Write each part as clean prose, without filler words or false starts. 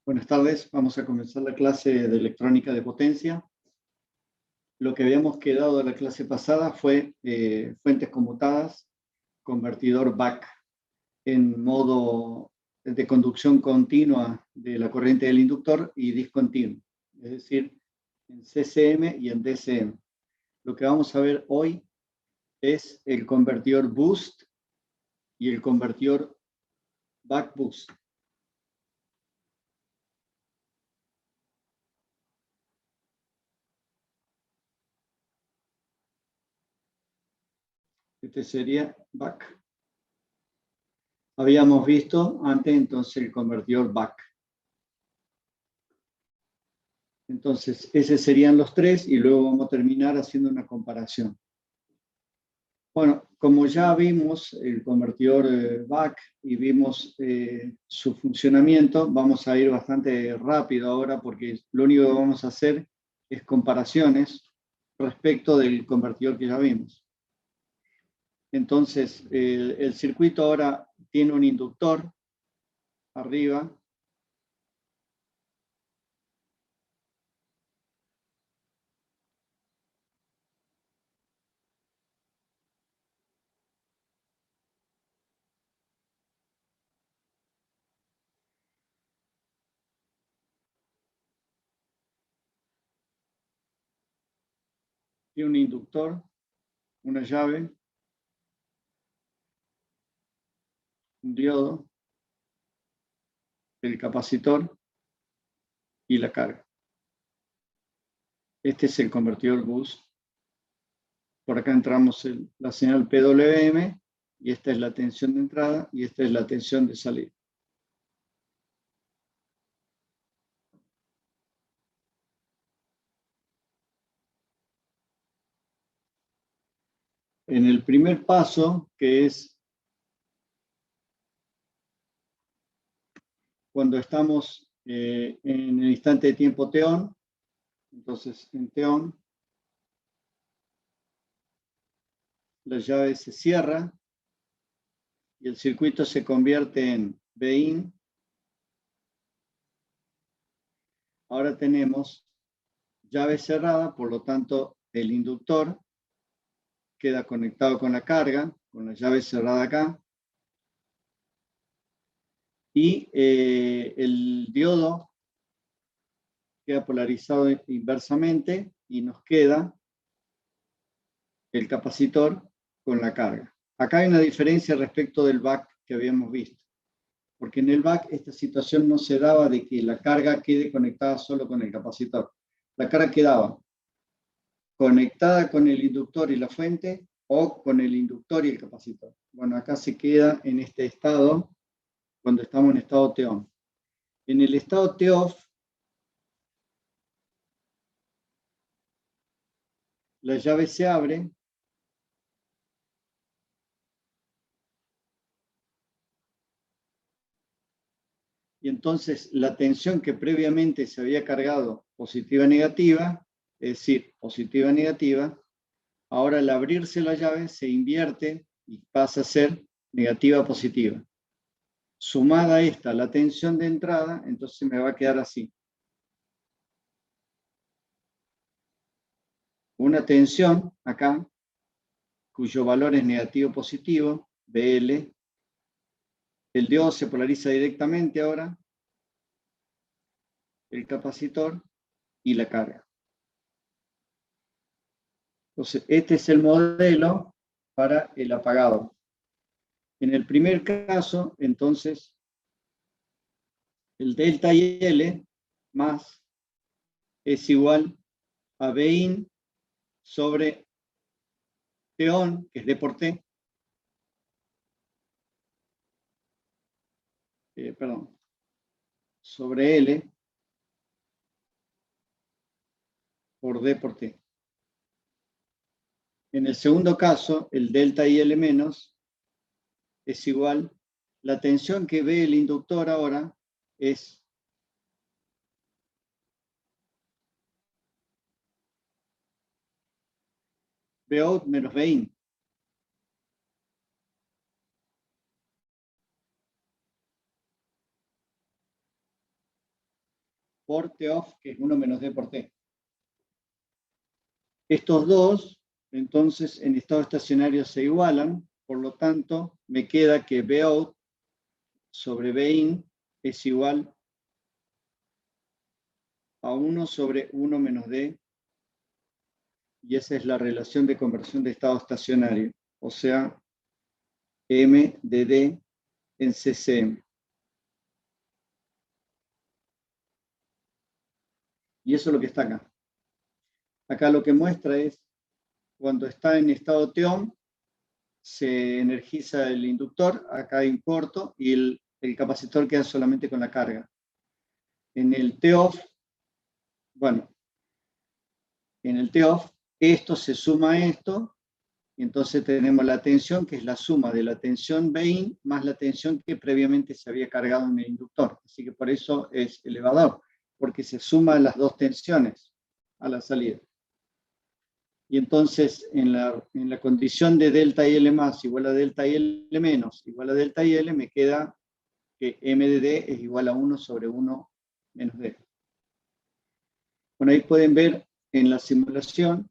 Buenas tardes, vamos a comenzar la clase de electrónica de potencia. Lo que habíamos quedado de la clase pasada fue fuentes conmutadas, convertidor BAC en modo de conducción continua de la corriente del inductor y discontinuo, es decir, en CCM y en DCM. Lo que vamos a ver hoy es el convertidor boost y el convertidor BAC boost. Este sería BAC. Habíamos visto antes entonces el convertidor BAC. Entonces, esos serían los tres y luego vamos a terminar haciendo una comparación. Bueno, como ya vimos el convertidor BAC y vimos su funcionamiento, vamos a ir bastante rápido ahora porque lo único que vamos a hacer es comparaciones respecto del convertidor que ya vimos. Entonces, el circuito ahora tiene un inductor arriba. Tiene un inductor, una llave, un diodo, el capacitor y la carga. Este es el convertidor boost. Por acá entramos en la señal PWM y esta es la tensión de entrada y esta es la tensión de salida. En el primer paso, que es cuando estamos en el instante de tiempo t-on, entonces en t-on, la llave se cierra y el circuito se convierte en Bin. Ahora tenemos llave cerrada, por lo tanto el inductor queda conectado con la carga, con la llave cerrada acá, y el diodo queda polarizado inversamente y nos queda el capacitor con la carga. Acá hay una diferencia respecto del BAC que habíamos visto, porque en el BAC esta situación no se daba de que la carga quede conectada solo con el capacitor. La carga quedaba conectada con el inductor y la fuente o con el inductor y el capacitor. Bueno, acá se queda en este estado cuando estamos en estado T-on. En el estado T-off, la llave se abre y entonces la tensión que previamente se había cargado positiva-negativa, es decir, positiva-negativa, ahora al abrirse la llave se invierte y pasa a ser negativa-positiva. Sumada a esta la tensión de entrada, entonces me va a quedar así. Una tensión acá, cuyo valor es negativo-positivo, BL. El diodo se polariza directamente ahora, el capacitor y la carga. Entonces, este es el modelo para el apagado. En el primer caso, entonces, el delta IL más es igual a Bin sobre T-on, que es D por T, sobre L por D por T. En el segundo caso, el delta IL menos es igual, la tensión que ve el inductor ahora es Vout menos Bin. por T-off, que es 1 menos D por T. Estos dos, entonces, en estado estacionario se igualan, por lo tanto, me queda que Vout sobre Vin es igual a 1 sobre 1 menos D, y esa es la relación de conversión de estado estacionario, o sea, M de D en CCM. Y eso es lo que está acá. Acá lo que muestra es, cuando está en estado T-on, se energiza el inductor, acá hay un corto, y el capacitor queda solamente con la carga. En el T-off, bueno, en el T-off, esto se suma a esto, y entonces tenemos la tensión, que es la suma de la tensión Vin más la tensión que previamente se había cargado en el inductor. Así que por eso es elevador, porque se suman las dos tensiones a la salida. Y entonces, en la condición de delta IL más igual a delta IL menos igual a delta IL, me queda que M de D es igual a 1 sobre 1 menos D. Bueno, ahí pueden ver en la simulación,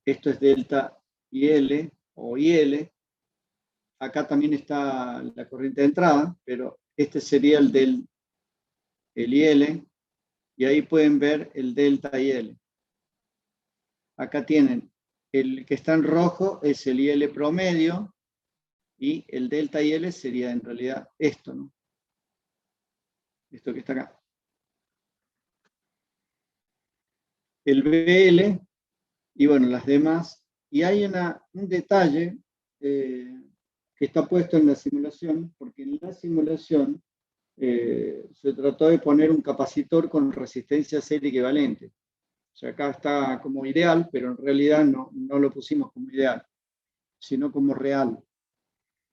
esto es delta IL o IL. Acá también está la corriente de entrada, pero este sería el IL, y ahí pueden ver el delta IL. Acá tienen, el que está en rojo es el IL promedio, y el delta IL sería en realidad esto, ¿no? Esto que está acá. El BL, y bueno, las demás. Y hay un detalle que está puesto en la simulación, porque en la simulación se trató de poner un capacitor con resistencia serie equivalente. O sea, acá está como ideal, pero en realidad no lo pusimos como ideal, sino como real.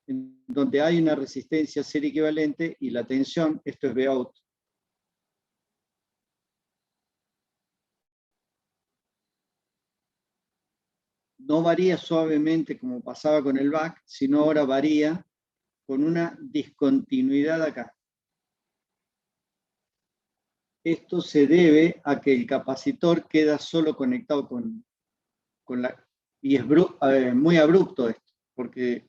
En donde hay una resistencia serie equivalente y la tensión, esto es Vout. No varía suavemente como pasaba con el back, sino ahora varía con una discontinuidad acá. Esto se debe a que el capacitor queda solo conectado con la... Y es muy abrupto esto, porque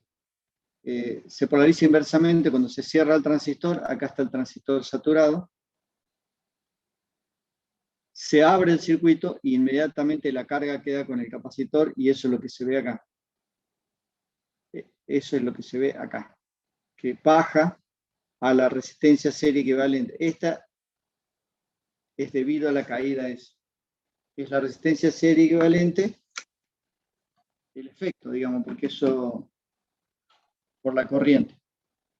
se polariza inversamente cuando se cierra el transistor. Acá está el transistor saturado. Se abre el circuito e inmediatamente la carga queda con el capacitor, y eso es lo que se ve acá. Eso es lo que se ve acá, que baja a la resistencia serie equivalente. Esta es debido a la caída, es la resistencia serie equivalente, el efecto, digamos, porque eso por la corriente.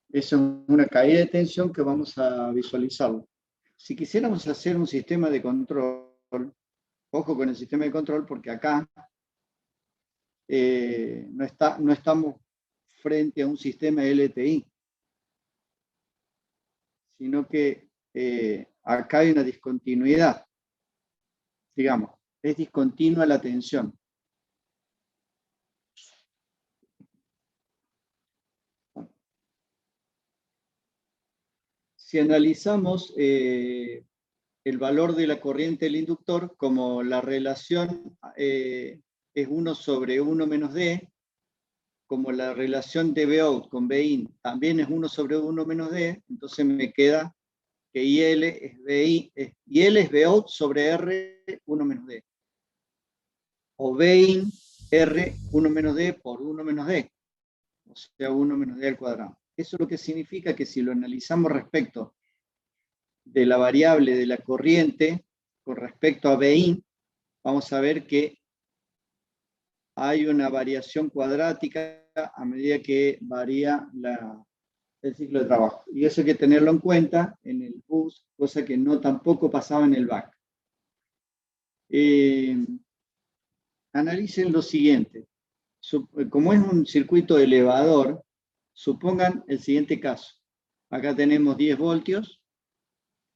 Eso es una caída de tensión que vamos a visualizarlo. Si quisiéramos hacer un sistema de control, ojo con el sistema de control, porque acá no estamos frente a un sistema LTI, sino que acá hay una discontinuidad, digamos, es discontinua la tensión. Si analizamos el valor de la corriente del inductor, como la relación es 1 sobre 1 menos D, como la relación de Vout con Vin también es 1 sobre 1 menos D, entonces me queda que IL es Vout sobre R 1 menos D. O Vin R 1 menos D por 1 menos D, o sea 1 menos D al cuadrado. Eso es lo que significa que si lo analizamos respecto de la variable de la corriente con respecto a Vin, vamos a ver que hay una variación cuadrática a medida que varía el ciclo de trabajo. Y eso hay que tenerlo en cuenta en el bus, cosa que no tampoco pasaba en el back. Analicen lo siguiente. Como es un circuito elevador, supongan el siguiente caso. Acá tenemos 10 voltios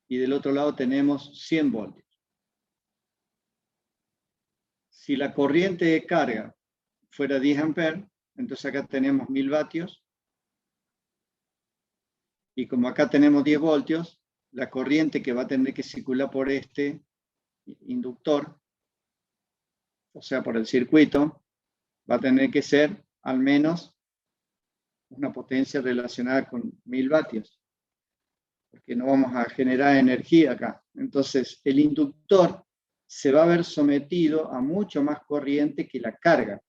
y del otro lado tenemos 100 voltios. Si la corriente de carga fuera 10 amperes, entonces acá tenemos 1000 vatios. Y como acá tenemos 10 voltios, la corriente que va a tener que circular por este inductor, o sea, por el circuito, va a tener que ser al menos una potencia relacionada con 1000 vatios, porque no vamos a generar energía acá. Entonces, el inductor se va a ver sometido a mucho más corriente que la carga.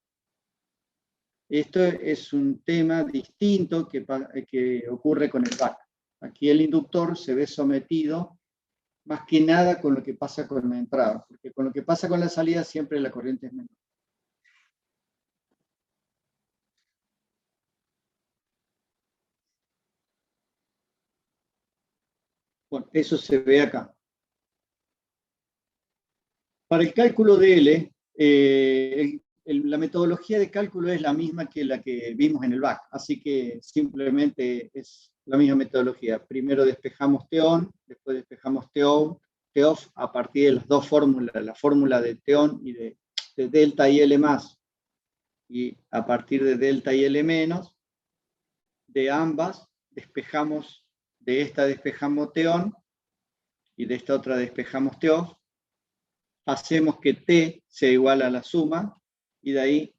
Esto es un tema distinto que ocurre con el BAC. Aquí el inductor se ve sometido más que nada con lo que pasa con la entrada, porque con lo que pasa con la salida siempre la corriente es menor. Bueno, eso se ve acá. Para el cálculo de L, la metodología de cálculo es la misma que la que vimos en el BAC, así que simplemente es la misma metodología. Primero despejamos T-on, después despejamos T-off a partir de las dos fórmulas, la fórmula de T-on y de delta y L más, y a partir de delta y L menos, de ambas despejamos, de esta despejamos T-on y de esta otra despejamos T-off. Hacemos que T sea igual a la suma y de ahí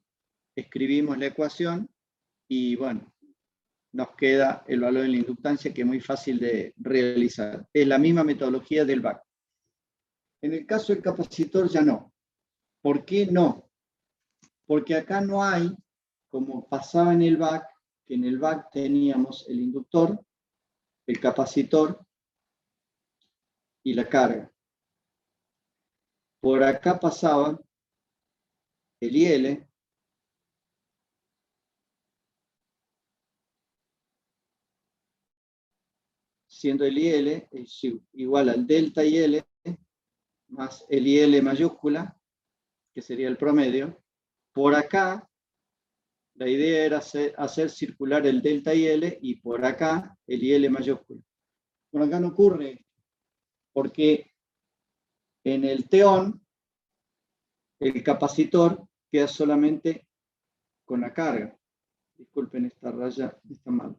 escribimos la ecuación y bueno, nos queda el valor de la inductancia, que es muy fácil de realizar. Es la misma metodología del BAC. En el caso del capacitor ya no. ¿Por qué no? Porque acá no hay, como pasaba en el BAC, que en el BAC teníamos el inductor, el capacitor y la carga. Por acá pasaba el IL, siendo el IL es igual al delta IL más el IL mayúscula, que sería el promedio. Por acá, la idea era hacer circular el delta IL y por acá el IL mayúscula. Por acá no ocurre, porque en el T-on el capacitor queda solamente con la carga. Disculpen, esta raya está mal.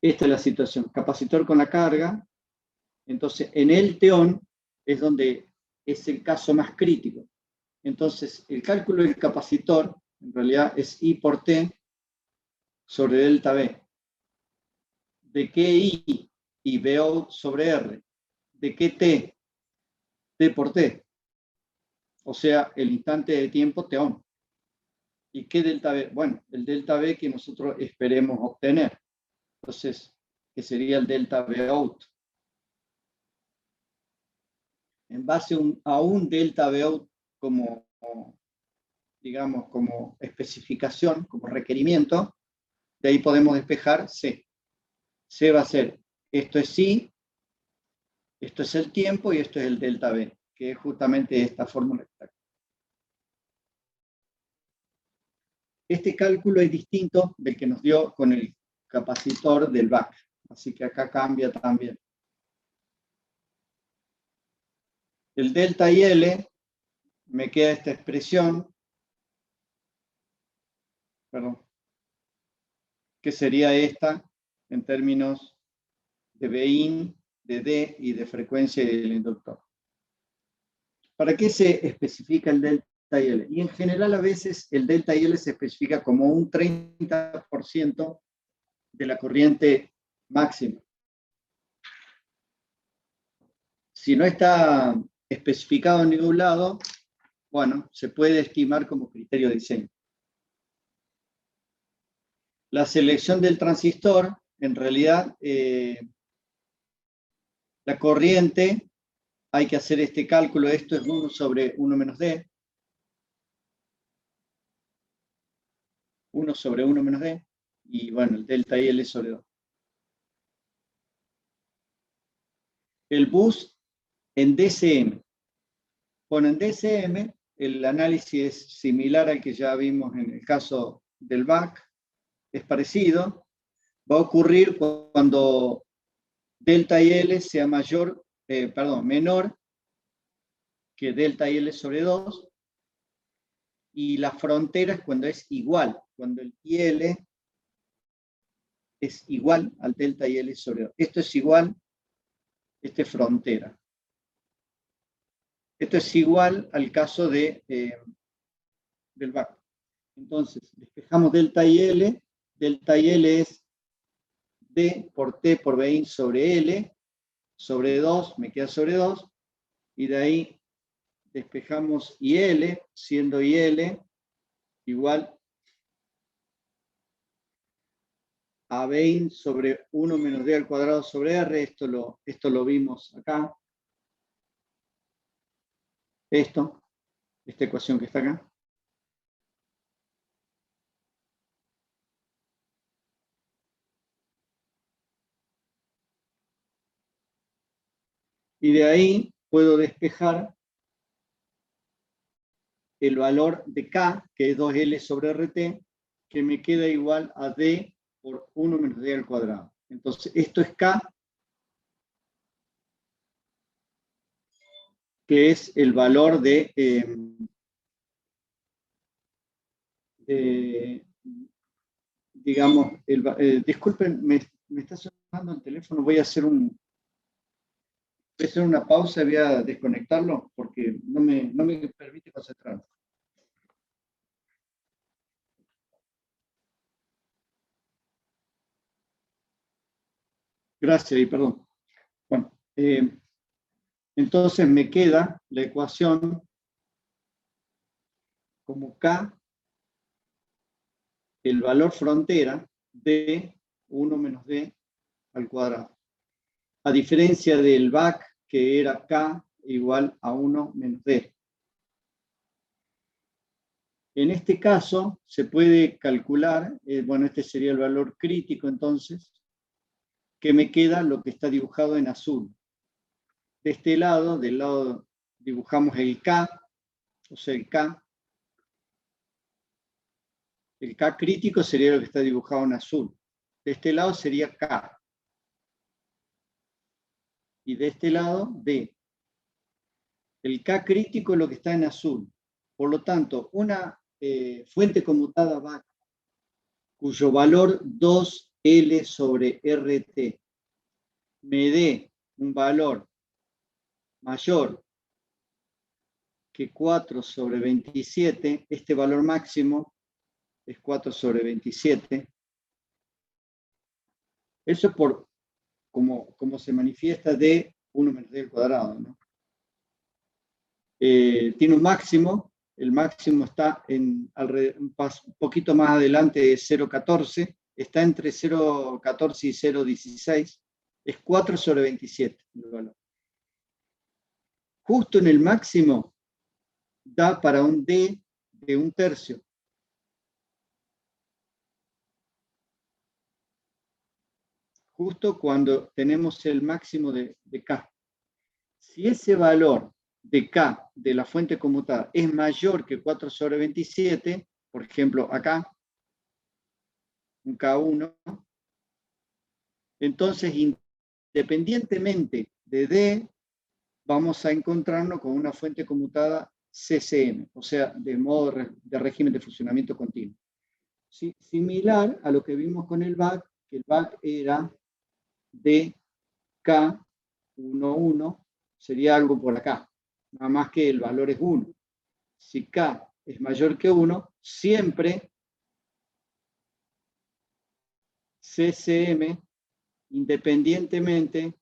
Esta es la situación, capacitor con la carga. Entonces, en el T-on es donde es el caso más crítico. Entonces, el cálculo del capacitor, en realidad, es I por T sobre delta B. ¿De qué I? Y BO sobre R. ¿De qué T? T por T. O sea, el instante de tiempo T-on. ¿Y qué delta B? Bueno, el delta B que nosotros esperemos obtener. Entonces, que sería el delta B out. En base a un delta B out como, digamos, como especificación, como requerimiento, de ahí podemos despejar C. C va a ser, esto es I, esto es el tiempo y esto es el delta B, que es justamente esta fórmula. Este cálculo es distinto del que nos dio con el capacitor del BAC, así que acá cambia también. El delta y L, me queda esta expresión, perdón, que sería esta en términos de Bin, de D y de frecuencia del inductor. ¿Para qué se especifica el delta y L? Y en general a veces el delta y L se especifica como un 30% de la corriente máxima. Si no está especificado en ningún lado, bueno, se puede estimar como criterio de diseño. La selección del transistor, en realidad, la corriente, hay que hacer este cálculo, esto es 1 sobre 1 menos D. 1 sobre 1 menos D, y bueno, el delta IL sobre 2. El bus en DCM. Bueno, en DCM el análisis es similar al que ya vimos en el caso del BAC, es parecido. Va a ocurrir cuando delta IL sea menor que delta IL sobre 2. Y la frontera es cuando es igual, cuando el IL es igual al delta IL sobre 2. Esto es igual, esta es frontera. Esto es igual al caso del back. Entonces, despejamos delta IL. Delta IL es D por T por Bin sobre L, sobre 2, me queda sobre 2, y de ahí despejamos IL, siendo IL igual a Bin sobre 1 menos D al cuadrado sobre R. Esto lo vimos acá. Esta ecuación que está acá. Y de ahí puedo despejar el valor de K, que es 2L sobre RT, que me queda igual a D por 1 menos D al cuadrado. Entonces, esto es K, que es el valor digamos, disculpen, me está sonando el teléfono, voy a hacer una pausa y voy a desconectarlo porque no me permite concentrarme. Gracias y perdón. Bueno, entonces me queda la ecuación como K, el valor frontera de 1 menos D al cuadrado. A diferencia del back, que era K igual a 1 menos D. En este caso, se puede calcular, bueno, este sería el valor crítico entonces, que me queda lo que está dibujado en azul. De este lado, del lado dibujamos el K, o sea, el K. El K crítico sería lo que está dibujado en azul. De este lado sería K. Y de este lado, D. El K crítico es lo que está en azul. Por lo tanto, una fuente conmutada back, cuyo valor 2L sobre RT me dé un valor mayor que 4 sobre 27, este valor máximo es 4 sobre 27. Eso es por como se manifiesta de 1 menos D al cuadrado, ¿no? Tiene un máximo, el máximo está un poquito más adelante de 0,14, está entre 0,14 y 0,16, es 4 sobre 27 el valor. Justo en el máximo da para un D de 1/3. Justo cuando tenemos el máximo de K. Si ese valor de K de la fuente conmutada es mayor que 4 sobre 27, por ejemplo acá, un K1, entonces independientemente de D, vamos a encontrarnos con una fuente conmutada CCM, o sea, de modo de régimen de funcionamiento continuo. ¿Sí? Similar a lo que vimos con el back, que el back era de K11, sería algo por acá, nada más que el valor es 1. Si K es mayor que 1, siempre CCM, independientemente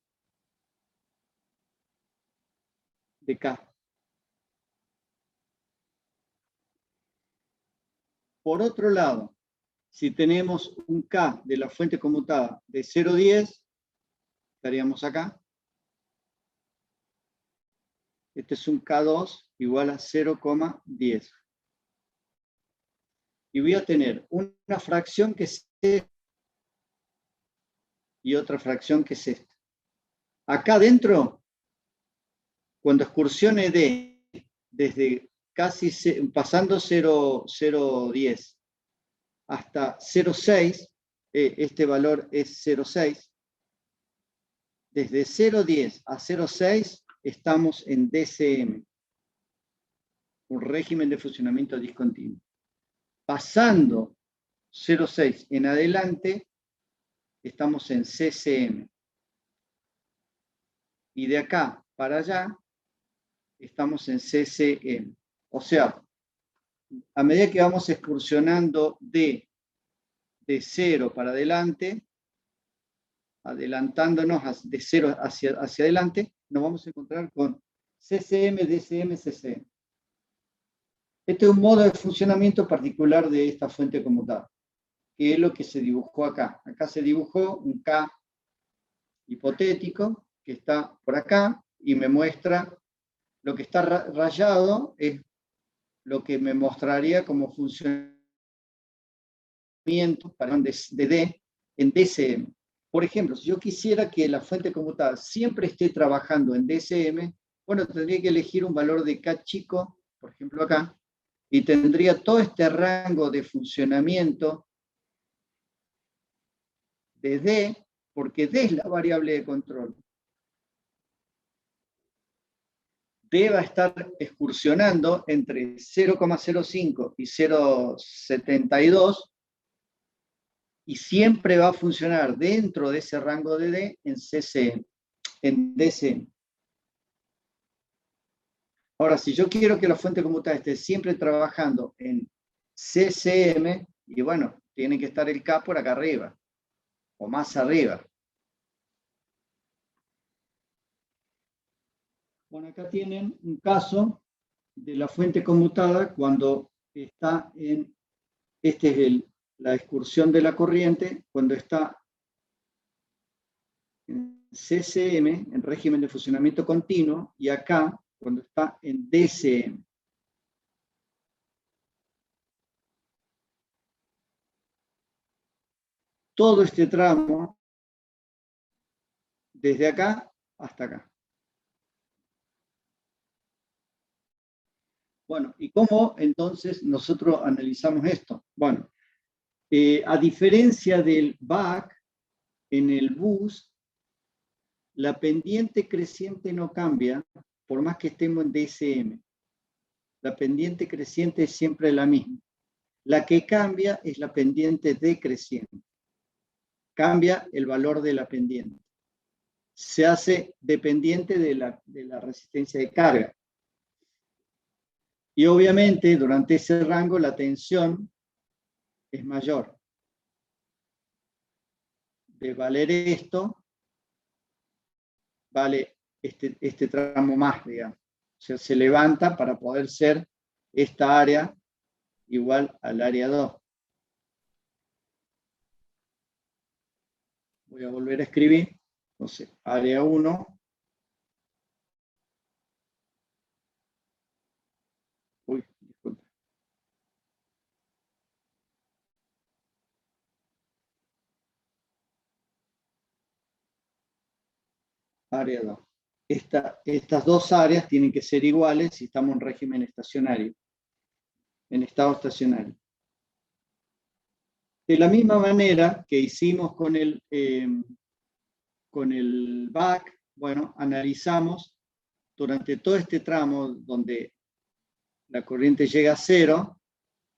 de K. Por otro lado, si tenemos un K de la fuente conmutada de 0,10, estaríamos acá. Este es un K2 igual a 0,10. Y voy a tener una fracción que es esta y otra fracción que es esta. Acá adentro, cuando excursione D desde casi pasando 0,10 hasta 0,6, este valor es 0,6. Desde 0,10 a 0,6 estamos en DCM. un régimen de funcionamiento discontinuo. Pasando 0,6 en adelante, estamos en CCM. Y de acá para allá, estamos en CCM. O sea, a medida que vamos excursionando de 0 para adelante, adelantándonos de 0 hacia adelante, nos vamos a encontrar con CCM, DCM, CCM. Este es un modo de funcionamiento particular de esta fuente conmutada, que es lo que se dibujó acá. Acá se dibujó un K hipotético que está por acá y me muestra lo que está rayado, es lo que me mostraría como funcionamiento de D en DCM. Por ejemplo, si yo quisiera que la fuente conmutada siempre esté trabajando en DCM, bueno, tendría que elegir un valor de K chico, por ejemplo acá, y tendría todo este rango de funcionamiento de D, porque D es la variable de control. D va a estar excursionando entre 0,05 y 0,72 y siempre va a funcionar dentro de ese rango de D en CCM, en DCM. Ahora, si yo quiero que la fuente conmutada esté siempre trabajando en CCM, y bueno, tiene que estar el K por acá arriba, o más arriba. Bueno, acá tienen un caso de la fuente conmutada cuando está en, este es la excursión de la corriente, cuando está en CCM, en régimen de funcionamiento continuo, y acá cuando está en DCM. Todo este tramo, desde acá hasta acá. Bueno, ¿y cómo entonces nosotros analizamos esto? Bueno, a diferencia del back, en el bus, la pendiente creciente no cambia, por más que estemos en DCM. La pendiente creciente es siempre la misma. La que cambia es la pendiente decreciente. Cambia el valor de la pendiente. Se hace dependiente de la resistencia de carga. Y obviamente durante ese rango la tensión es mayor. De valer esto, vale este tramo más, digamos. O sea, se levanta para poder ser esta área igual al área 2. Voy a volver a escribir. Entonces, área 1. Uy, disculpa. Área 2. Estas dos áreas tienen que ser iguales si estamos en régimen estacionario, en estado estacionario. De la misma manera que hicimos con el back, bueno, analizamos durante todo este tramo donde la corriente llega a 0,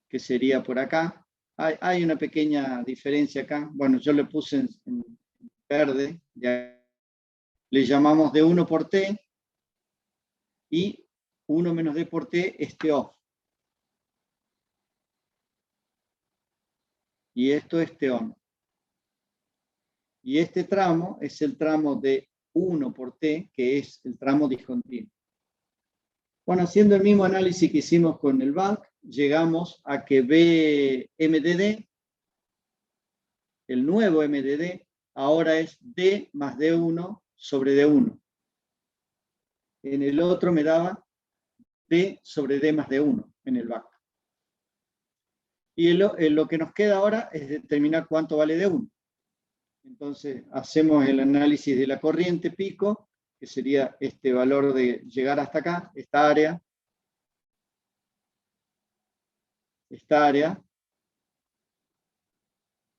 que sería por acá. Hay una pequeña diferencia acá. Bueno, yo le puse en verde, ya le llamamos D1 por T, y 1 menos D por T es TO. Y esto es TO. Y este tramo es el tramo de 1 por T, que es el tramo discontinuo. Bueno, haciendo el mismo análisis que hicimos con el back, llegamos a que BMDD, el nuevo MDD, ahora es D más D1 sobre D1. En el otro me daba D sobre D más D1 en el back. Y lo que nos queda ahora es determinar cuánto vale D1. Entonces hacemos el análisis de la corriente pico, que sería este valor de llegar hasta acá, esta área,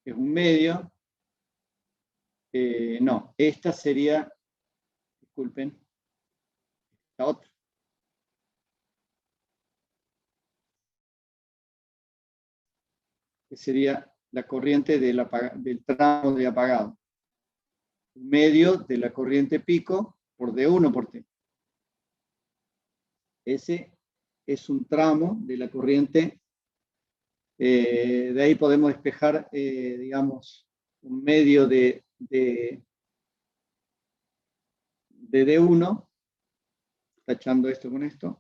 es un medio. No, esta sería, disculpen, la otra. que sería la corriente del tramo de apagado. Un medio de la corriente pico por D1 por T. Ese es un tramo de la corriente. De ahí podemos despejar, digamos, un medio de D1, tachando esto con esto,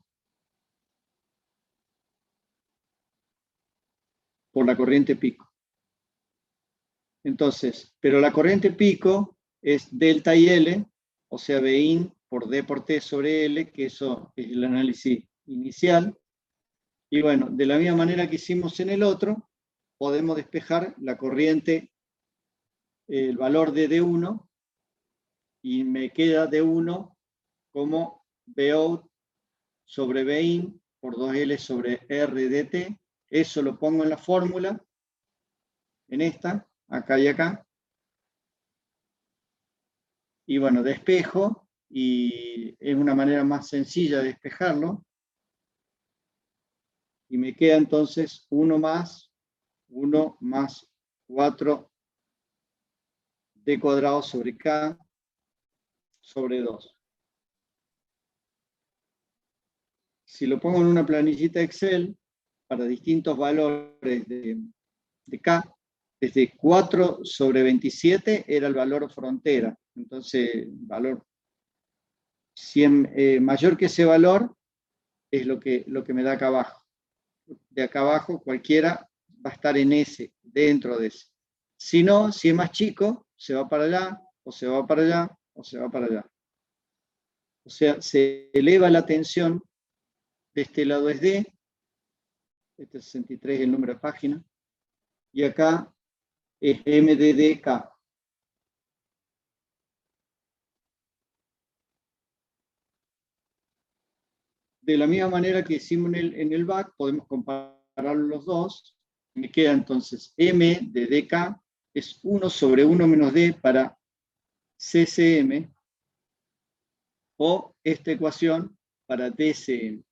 por la corriente pico. Entonces, pero la corriente pico es delta y L, o sea, Bin por D por T sobre L, que eso es el análisis inicial. Y bueno, de la misma manera que hicimos en el otro, podemos despejar la corriente, el valor de D1, y me queda D1 como Bout sobre Bin por 2L sobre R de T. Eso lo pongo en la fórmula, en esta, acá y acá. Y bueno, despejo, y es una manera más sencilla de despejarlo. Y me queda entonces 1 más 4 D cuadrado sobre K sobre 2. Si lo pongo en una planillita Excel, para distintos valores de K, desde 4 sobre 27 era el valor frontera. Entonces, valor mayor que ese valor es lo que me da acá abajo. De acá abajo, cualquiera va a estar en ese, dentro de ese. Si no, si es más chico, se va para allá, o se va para allá, o se va para allá. O sea, se eleva la tensión. De este lado es D, este es 63 el número de página, y acá es MDDK. De la misma manera que hicimos en el back, podemos comparar los dos. Me queda entonces M de DK es 1 sobre 1 menos D para CCM, o esta ecuación para DCM.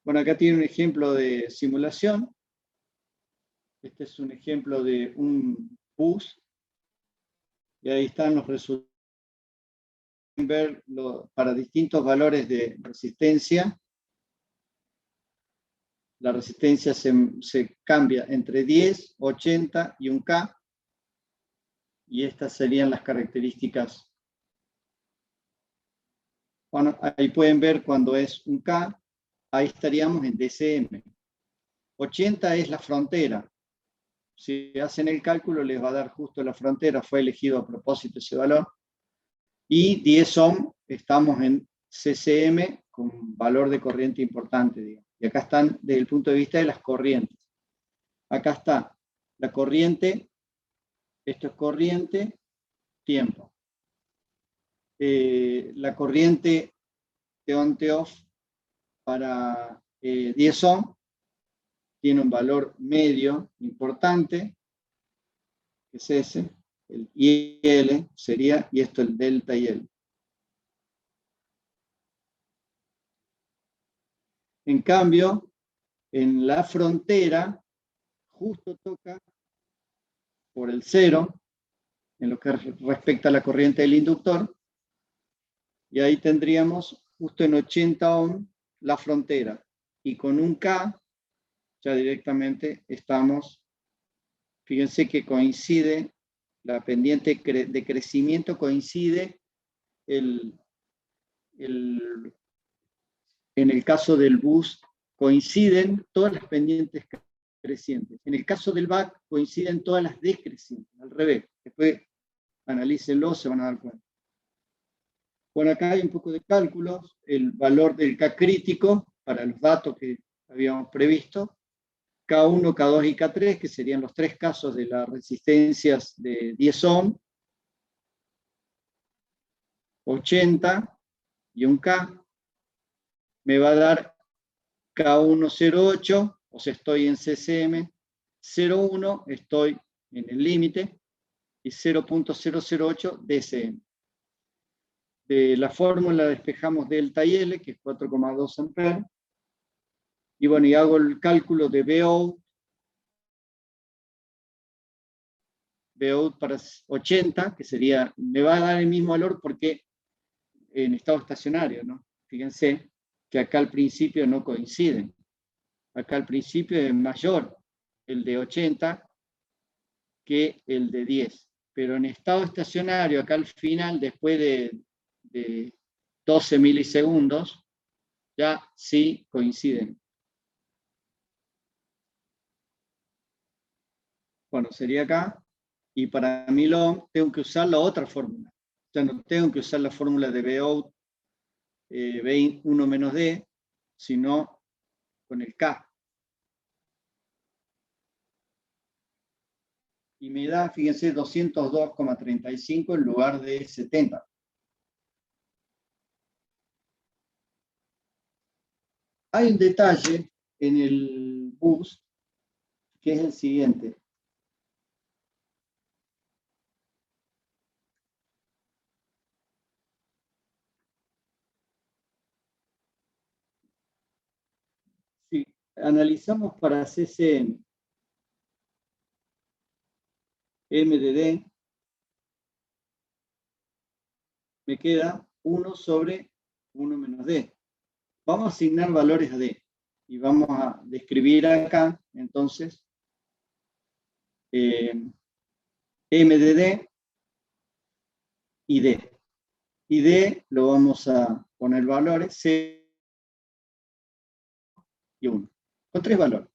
Bueno, acá tiene un ejemplo de simulación. Este es un ejemplo de un bus. Y ahí están los resultados. Ver para distintos valores de resistencia. La resistencia se cambia entre 10, 80 y 1K. Y estas serían las características. Bueno, ahí pueden ver cuando es 1K, ahí estaríamos en DCM. 80 es la frontera. Si hacen el cálculo, les va a dar justo la frontera. Fue elegido a propósito ese valor. Y 10 ohm, estamos en CCM con valor de corriente importante, digamos. Y acá están desde el punto de vista de las corrientes. Acá está la corriente, esto es corriente, tiempo. La corriente de on-off para 10 ohm tiene un valor medio importante, que es ese, el IL sería, y esto el delta IL. En cambio, en la frontera, justo toca por el 0, en lo que respecta a la corriente del inductor, y ahí tendríamos justo en 80 ohm la frontera, y con un K ya directamente estamos, fíjense que coincide, la pendiente de crecimiento coincide en el caso del bus coinciden todas las pendientes crecientes. En el caso del back coinciden todas las decrecientes, al revés. Después analícenlo, se van a dar cuenta. Bueno, acá hay un poco de cálculos, el valor del K crítico para los datos que habíamos previsto, K1, K2 y K3, que serían los tres casos de las resistencias de 10 ohm, 80 y un K, me va a dar K108, o sea, estoy en CCM, 0,1 estoy en el límite, y 0.008 DCM. De la fórmula despejamos delta y L, que es 4,2 amperes, Y bueno, y hago el cálculo de Vout para 80, que sería, me va a dar el mismo valor porque en estado estacionario, ¿no? Fíjense que acá al principio no coinciden. Acá al principio es mayor el de 80 que el de 10. Pero en estado estacionario, acá al final, después de 12 milisegundos, ya sí coinciden. Bueno, sería acá. Y para Milón tengo que usar la otra fórmula. Ya no tengo que usar la fórmula de Vout V1 menos D, sino con el K. Y me da, fíjense, 202,35 en lugar de 70. Hay un detalle en el boost que es el siguiente. Si analizamos para CCM MDD, me queda 1 sobre 1 menos D. Vamos a asignar valores a D y vamos a describir acá, entonces, MDD y D. Y D lo vamos a poner valores 0 y 1, con 3 valores.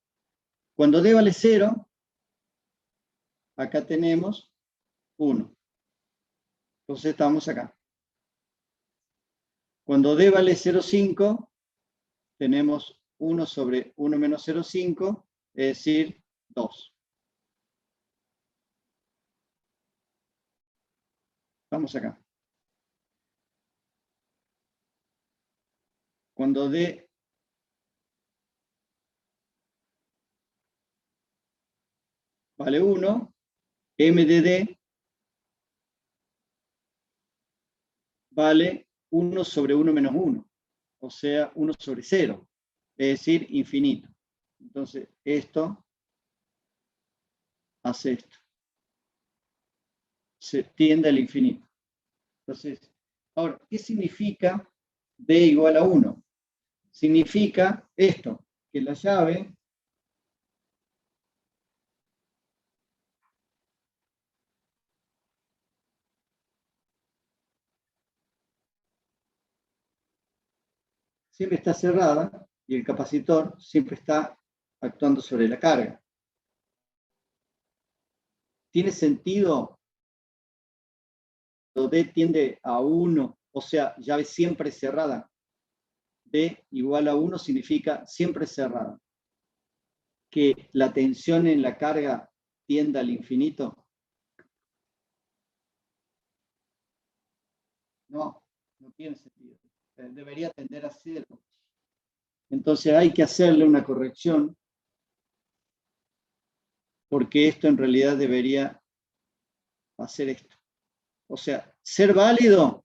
Cuando D vale 0, acá tenemos 1. Entonces estamos acá. Cuando D vale 0,5, tenemos 1 sobre 1 menos 0,5, es decir, 2. Vamos acá. Cuando D vale 1, M de D vale 1 sobre 1 menos 1, o sea, 1 sobre 0, es decir, infinito. Entonces, esto hace esto. Se tiende al infinito. Entonces, ahora, ¿qué significa D igual a 1? Significa esto, que la llave siempre está cerrada y el capacitor siempre está actuando sobre la carga. ¿Tiene sentido? D tiende a 1, o sea, llave siempre cerrada. D igual a 1 significa siempre cerrada. Que la tensión en la carga tienda al infinito. No, no tiene sentido. Debería tender a 0. Entonces hay que hacerle una corrección porque esto en realidad debería hacer esto. O sea, ser válido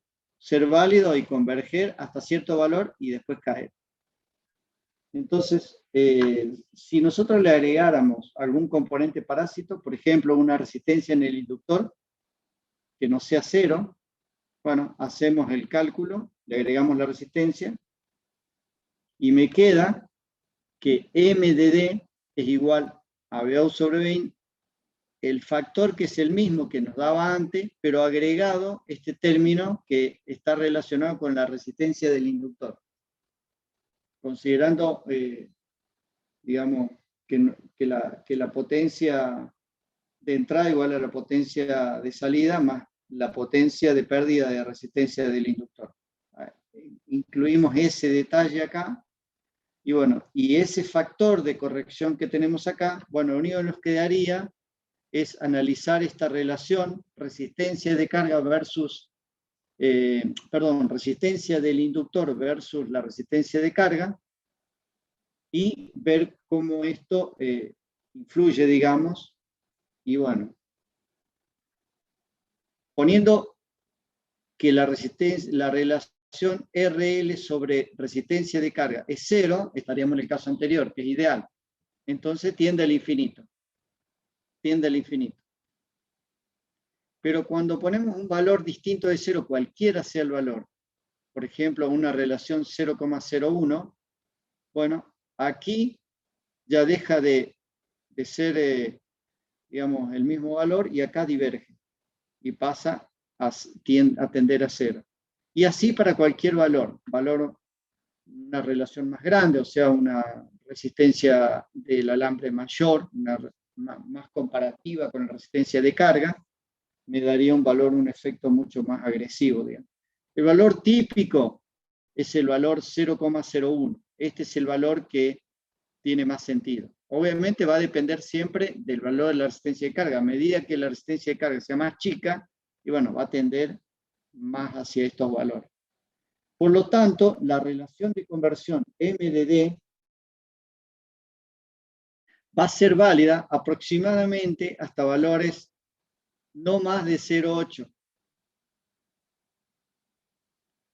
y converger hasta cierto valor y después caer. Entonces, si nosotros le agregáramos algún componente parásito, por ejemplo, una resistencia en el inductor que no sea 0, bueno, hacemos el cálculo, le agregamos la resistencia y me queda que M de D es igual a Vout sobre 20, el factor que es el mismo que nos daba antes, pero agregado este término que está relacionado con la resistencia del inductor. Considerando, digamos, que la potencia de entrada igual a la potencia de salida más la potencia de pérdida de resistencia del inductor. Incluimos ese detalle acá. Y bueno, y ese factor de corrección que tenemos acá, bueno, lo único que nos quedaría es analizar esta relación resistencia de carga versus, resistencia del inductor versus la resistencia de carga y ver cómo esto influye, digamos, y bueno, poniendo que la resistencia, la relación RL sobre resistencia de carga es 0, estaríamos en el caso anterior, que es ideal. Entonces tiende al infinito. Tiende al infinito. Pero cuando ponemos un valor distinto de 0, cualquiera sea el valor, por ejemplo, una relación 0,01, bueno, aquí ya deja de ser, digamos, el mismo valor y acá diverge y pasa a tender a 0. Y así para cualquier valor, una relación más grande, o sea, una resistencia del alambre mayor, más comparativa con la resistencia de carga, me daría un efecto mucho más agresivo, digamos. El valor típico es el valor 0,01. Este es el valor que tiene más sentido. Obviamente va a depender siempre del valor de la resistencia de carga. A medida que la resistencia de carga sea más chica, y bueno, va a tender más hacia estos valores. Por lo tanto, la relación de conversión MDD va a ser válida aproximadamente hasta valores no más de 0,8.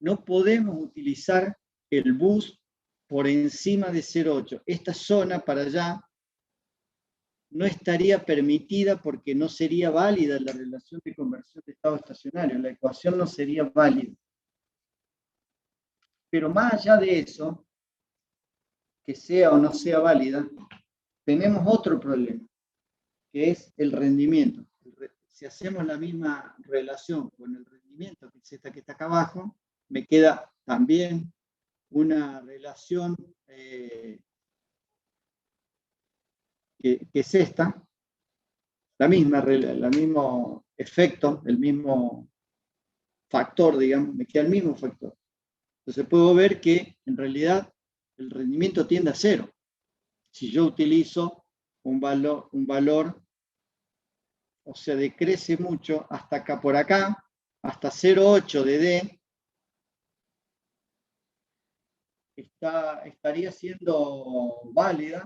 No podemos utilizar el bus por encima de 0,8. Esta zona para allá no estaría permitida porque no sería válida la relación de conversión de estado estacionario. La ecuación no sería válida. Pero más allá de eso, que sea o no sea válida, tenemos otro problema, que es el rendimiento. Si hacemos la misma relación con el rendimiento, que es esta que está acá abajo, me queda también una relación que es esta, el mismo efecto, el mismo factor, digamos, me queda el mismo factor. Entonces puedo ver que en realidad el rendimiento tiende a 0. Si yo utilizo un valor, o sea, decrece mucho hasta acá por acá, hasta 0,8 de D, estaría siendo válida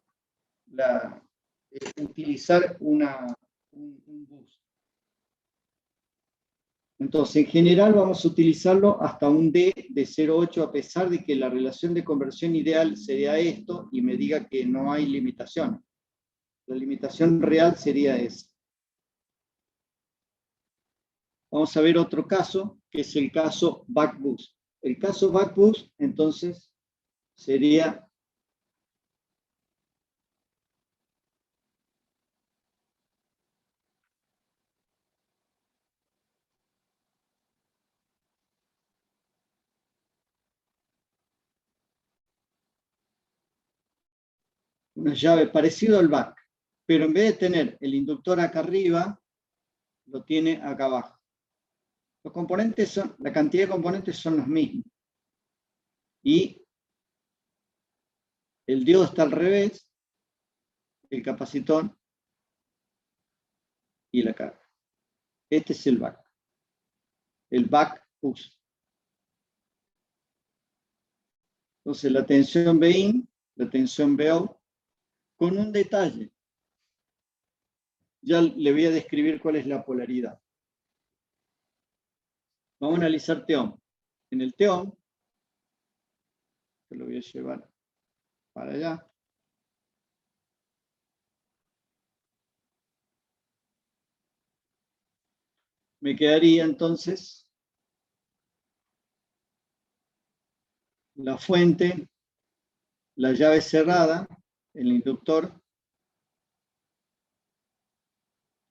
utilizar un bus. Entonces, en general vamos a utilizarlo hasta un D de 0,8 a pesar de que la relación de conversión ideal sería esto y me diga que no hay limitación. La limitación real sería esa. Vamos a ver otro caso, que es el caso back-boost. El caso back-boost, entonces, sería una llave parecido al back, pero en vez de tener el inductor acá arriba, lo tiene acá abajo. Los componentes la cantidad de componentes son los mismos. Y el diodo está al revés, el capacitor y la carga. Este es el back. El back boost. Entonces la tensión Bin, la tensión Bout, con un detalle. Ya le voy a describir cuál es la polaridad. Vamos a analizar TEOM. En el TEOM, que lo voy a llevar para allá. Me quedaría entonces la fuente, la llave cerrada, el inductor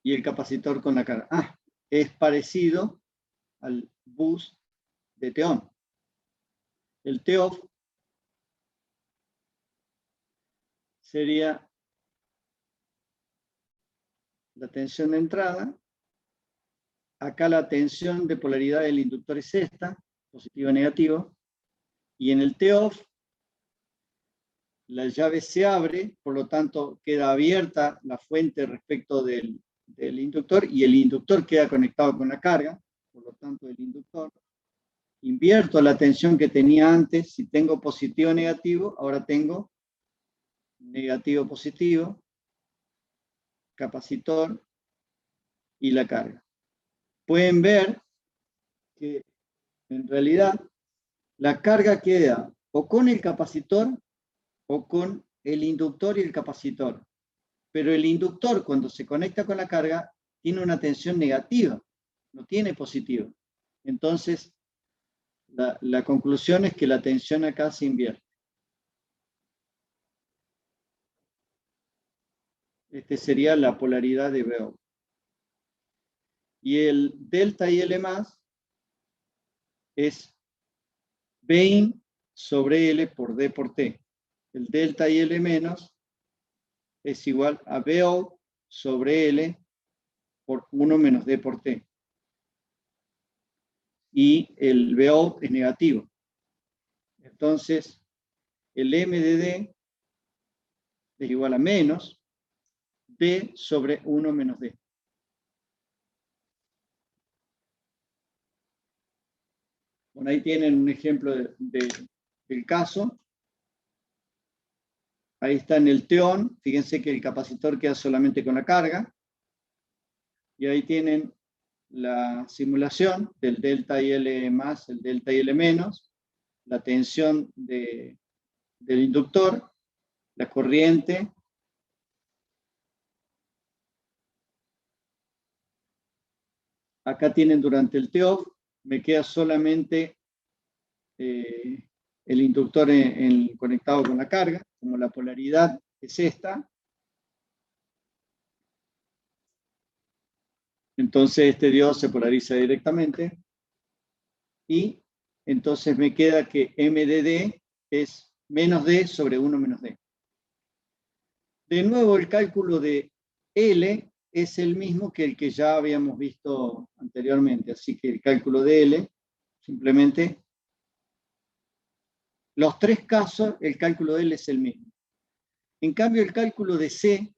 y el capacitor con la carga. Es parecido al bus de TEOM. El TEOF sería la tensión de entrada. Acá la tensión de polaridad del inductor es esta, positivo o negativo. Y en el TEOF, la llave se abre, por lo tanto queda abierta la fuente respecto del inductor y el inductor queda conectado con la carga, por lo tanto el inductor. Invierto la tensión que tenía antes, si tengo positivo o negativo, ahora tengo negativo positivo, capacitor y la carga. Pueden ver que en realidad la carga queda o con el capacitor o con el inductor y el capacitor. Pero el inductor, cuando se conecta con la carga, tiene una tensión negativa, no tiene positiva. Entonces, la conclusión es que la tensión acá se invierte. Esta sería la polaridad de BO. Y el delta IL más es Bin sobre L por D por T. El delta IL menos es igual a BO sobre L por 1 menos D por T. Y el BO es negativo. Entonces, el M de D es igual a menos D sobre 1 menos D. Bueno, ahí tienen un ejemplo del caso. Ahí está en el teón. Fíjense que el capacitor queda solamente con la carga. Y ahí tienen la simulación del delta IL más, el delta IL menos, la tensión del inductor, la corriente. Acá tienen durante el TEOF, me queda solamente el inductor conectado con la carga, como la polaridad es esta. Entonces este diodo se polariza directamente y entonces me queda que M de D es menos D sobre 1 menos D. De nuevo el cálculo de L es el mismo que el que ya habíamos visto anteriormente, así que el cálculo de L, simplemente, los tres casos, el cálculo de L es el mismo. En cambio, el cálculo de C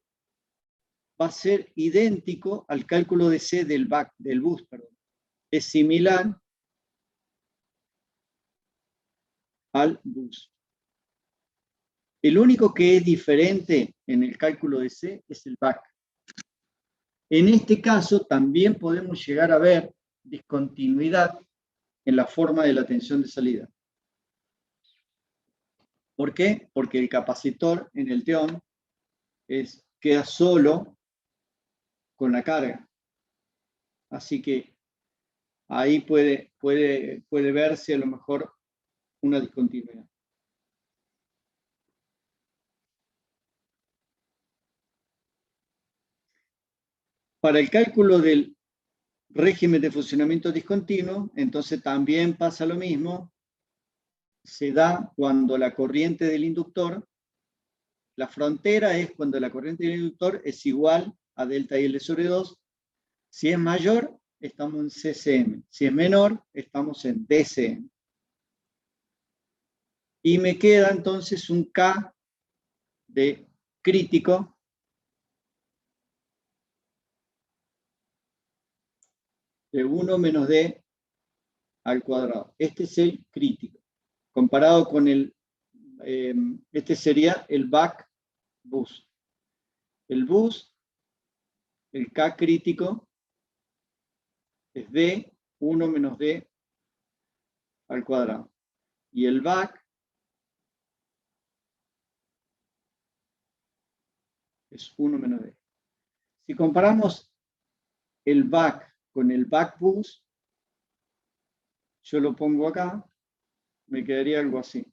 va a ser idéntico al cálculo de C del bus, perdón. Es similar al bus. El único que es diferente en el cálculo de C es el back. En este caso también podemos llegar a ver discontinuidad en la forma de la tensión de salida. ¿Por qué? Porque el capacitor en el teón queda solo con la carga. Así que ahí puede verse a lo mejor una discontinuidad. Para el cálculo del régimen de funcionamiento discontinuo, entonces también pasa lo mismo. Se da cuando la corriente del inductor, la frontera es cuando la corriente del inductor es igual a delta IL sobre 2. Si es mayor, estamos en CCM. Si es menor, estamos en DCM. Y me queda entonces un K de crítico de 1 menos D al cuadrado. Este es el crítico. Comparado con este sería el back bus. El bus, el K crítico, es D, 1 menos D al cuadrado. Y el back es 1 menos D. Si comparamos el back con el back bus, yo lo pongo acá, me quedaría algo así.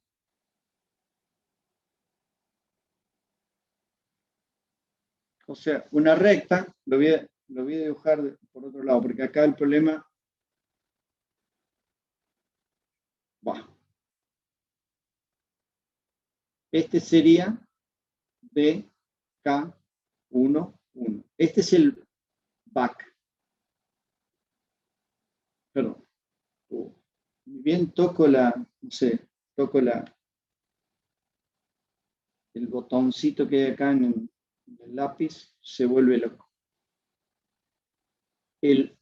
O sea, una recta, lo voy a dibujar por otro lado, porque acá el problema... Este sería BK1, 1. Este es el back. Perdón. Bien, toco el botoncito que hay acá en el lápiz, se vuelve loco. El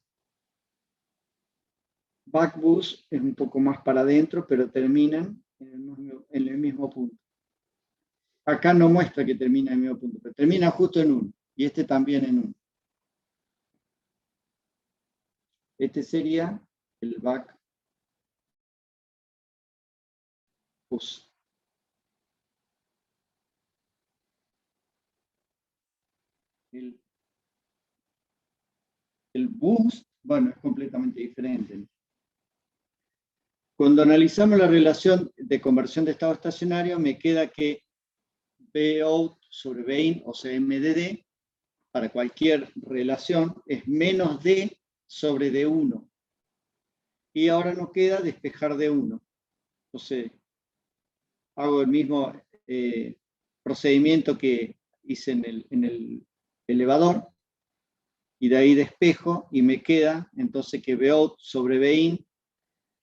back bus es un poco más para adentro, pero terminan en el mismo punto. Acá no muestra que termina en el mismo punto, pero termina justo en 1. Y este también en 1. Este sería el back bus. El bus, bueno, es completamente diferente. Cuando analizamos la relación de conversión de estado estacionario, me queda que Vout sobre Vin, o sea, MDD, para cualquier relación, es menos D sobre D1. Y ahora nos queda despejar D1. Entonces, hago el mismo procedimiento que hice en el elevador, y de ahí despejo, y me queda entonces que Vout sobre Vin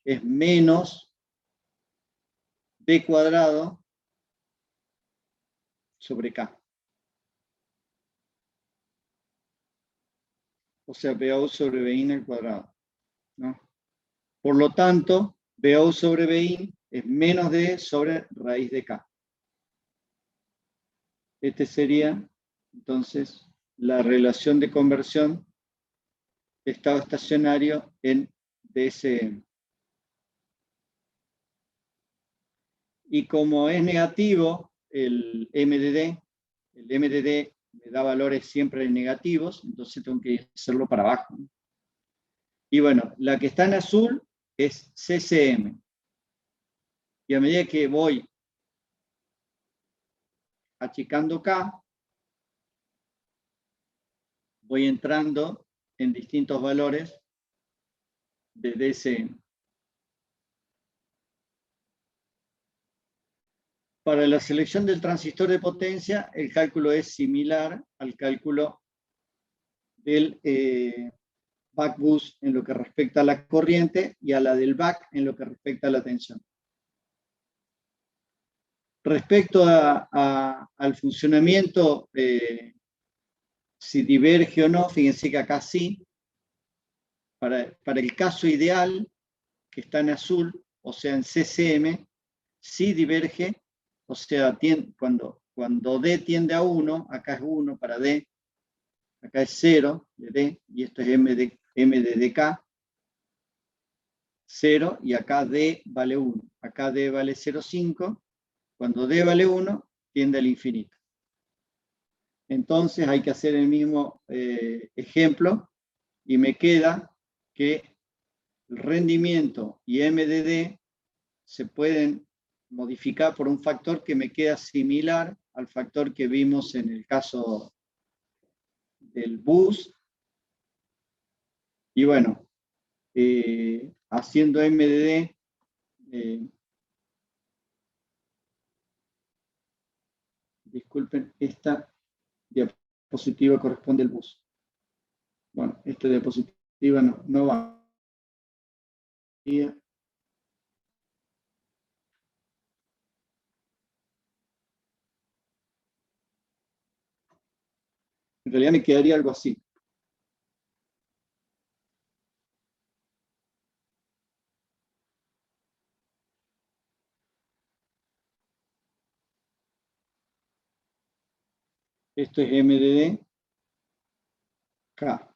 es menos D cuadrado sobre K. O sea, Vout sobre Vin al cuadrado, ¿no? Por lo tanto, Vout sobre Vin es menos D sobre raíz de K. Este sería, entonces, la relación de conversión de estado estacionario en DSM. Y como es negativo el MDD me da valores siempre negativos, entonces tengo que hacerlo para abajo. Y bueno, la que está en azul es CCM. Y a medida que voy achicando K, voy entrando en distintos valores de DSM. Para la selección del transistor de potencia, el cálculo es similar al cálculo del back boost en lo que respecta a la corriente y a la del back en lo que respecta a la tensión. Respecto al funcionamiento, si diverge o no, fíjense que acá sí. Para el caso ideal, que está en azul, o sea, en CCM, sí diverge, o sea, cuando D tiende a 1, acá es 1 para D, acá es 0 de D, y esto es M de DK, 0, y acá D vale 1. Acá D vale 0,5. Cuando D vale 1, tiende al infinito. Entonces hay que hacer el mismo ejemplo, y me queda que el rendimiento y MDD se pueden modificar por un factor que me queda similar al factor que vimos en el caso del bus. Y bueno, haciendo MDD, disculpen, esta diapositiva corresponde al bus. Bueno, esta diapositiva no va. En realidad me quedaría algo así. Esto es MDD, K.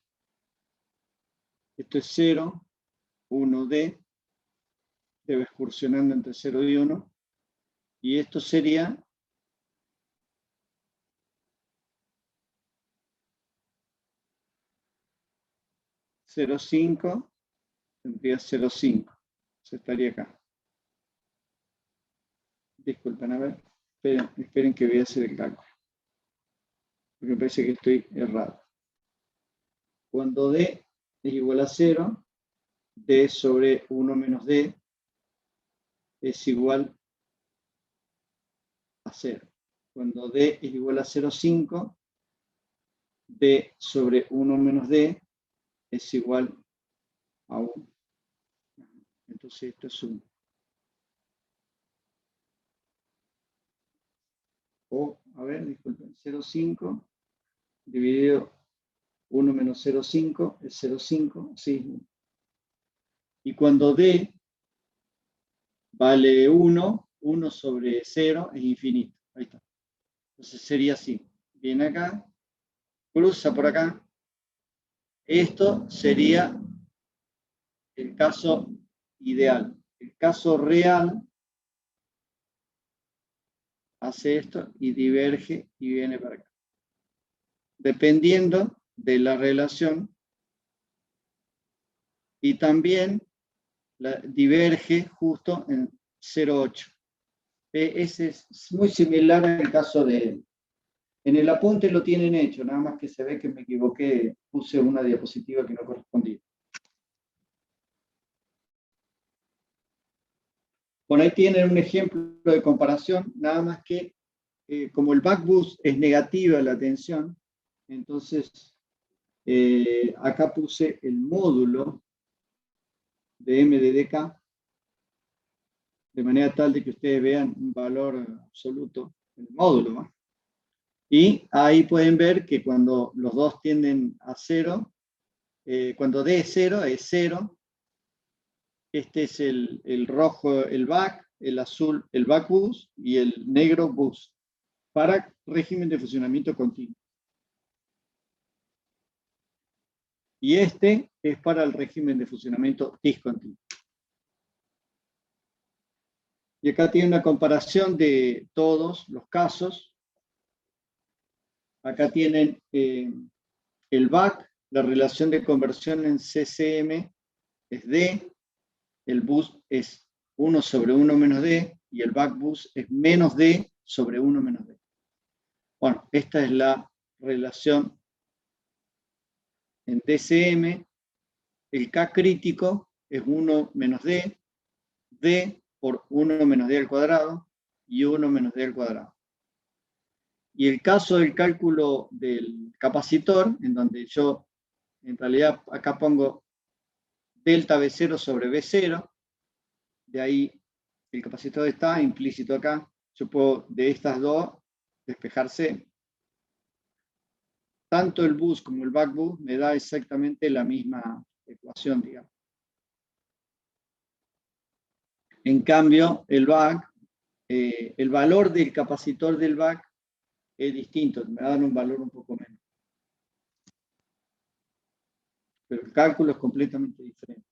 Esto es 0, 1D, debe excursionando entre 0 y 1. Y esto sería 0,5, tendría 0,5. Se estaría acá. Disculpen, a ver. Esperen que voy a hacer el cálculo. Porque me parece que estoy errado. Cuando D es igual a 0, D sobre 1 menos D es igual a 0. Cuando D es igual a 0,5, D sobre 1 menos D es igual a 1. Entonces esto es 1. O, a ver, disculpen, 0,5 dividido 1 menos 0,5 es 0,5, sí. Y cuando D vale 1, 1 sobre 0 es infinito. Ahí está. Entonces sería así. Viene acá, cruza por acá. Esto sería el caso ideal. El caso real hace esto y diverge y viene para acá. Dependiendo de la relación, y también diverge justo en 0,8. Ese es muy similar al caso de... En el apunte lo tienen hecho, nada más que se ve que me equivoqué, puse una diapositiva que no correspondía. Bueno, ahí tienen un ejemplo de comparación, nada más que como el backboost es negativa la tensión, entonces acá puse el módulo de M de dk, de manera tal de que ustedes vean un valor absoluto, el módulo, ¿no? Y ahí pueden ver que cuando los dos tienden a 0, cuando D es 0, es 0. Este es el rojo, el back, el azul, el back boost, y el negro boost, para régimen de funcionamiento continuo. Y este es para el régimen de funcionamiento discontinuo. Y acá tiene una comparación de todos los casos. Acá tienen el back, la relación de conversión en CCM es D, el boost es 1 sobre 1 menos D, y el back boost es menos D sobre 1 menos D. Bueno, esta es la relación en DCM. El K crítico es 1 menos D, D por 1 menos D al cuadrado, y 1 menos D al cuadrado. Y el caso del cálculo del capacitor, en donde yo en realidad acá pongo delta V0 sobre V0, de ahí el capacitor está implícito acá, yo puedo de estas dos despejarse. Tanto el boost como el back boost me da exactamente la misma ecuación, digamos. En cambio, el back, el valor del capacitor del back es distinto, me dan un valor un poco menos. Pero el cálculo es completamente diferente.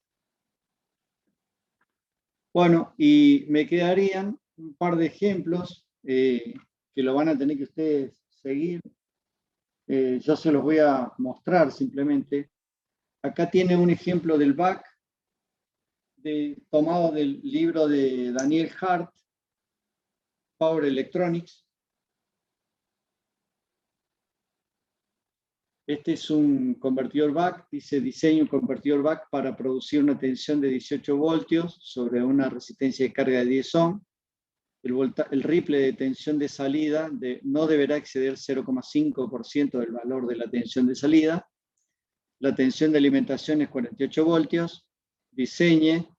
Bueno, y me quedarían un par de ejemplos que lo van a tener que ustedes seguir. Yo se los voy a mostrar simplemente. Acá tiene un ejemplo del back tomado del libro de Daniel Hart, Power Electronics. Este es un convertidor back, dice diseño un convertidor back para producir una tensión de 18 voltios sobre una resistencia de carga de 10 ohm. El ripple de tensión de salida no deberá exceder 0,5% del valor de la tensión de salida. La tensión de alimentación es 48 voltios. Diseñe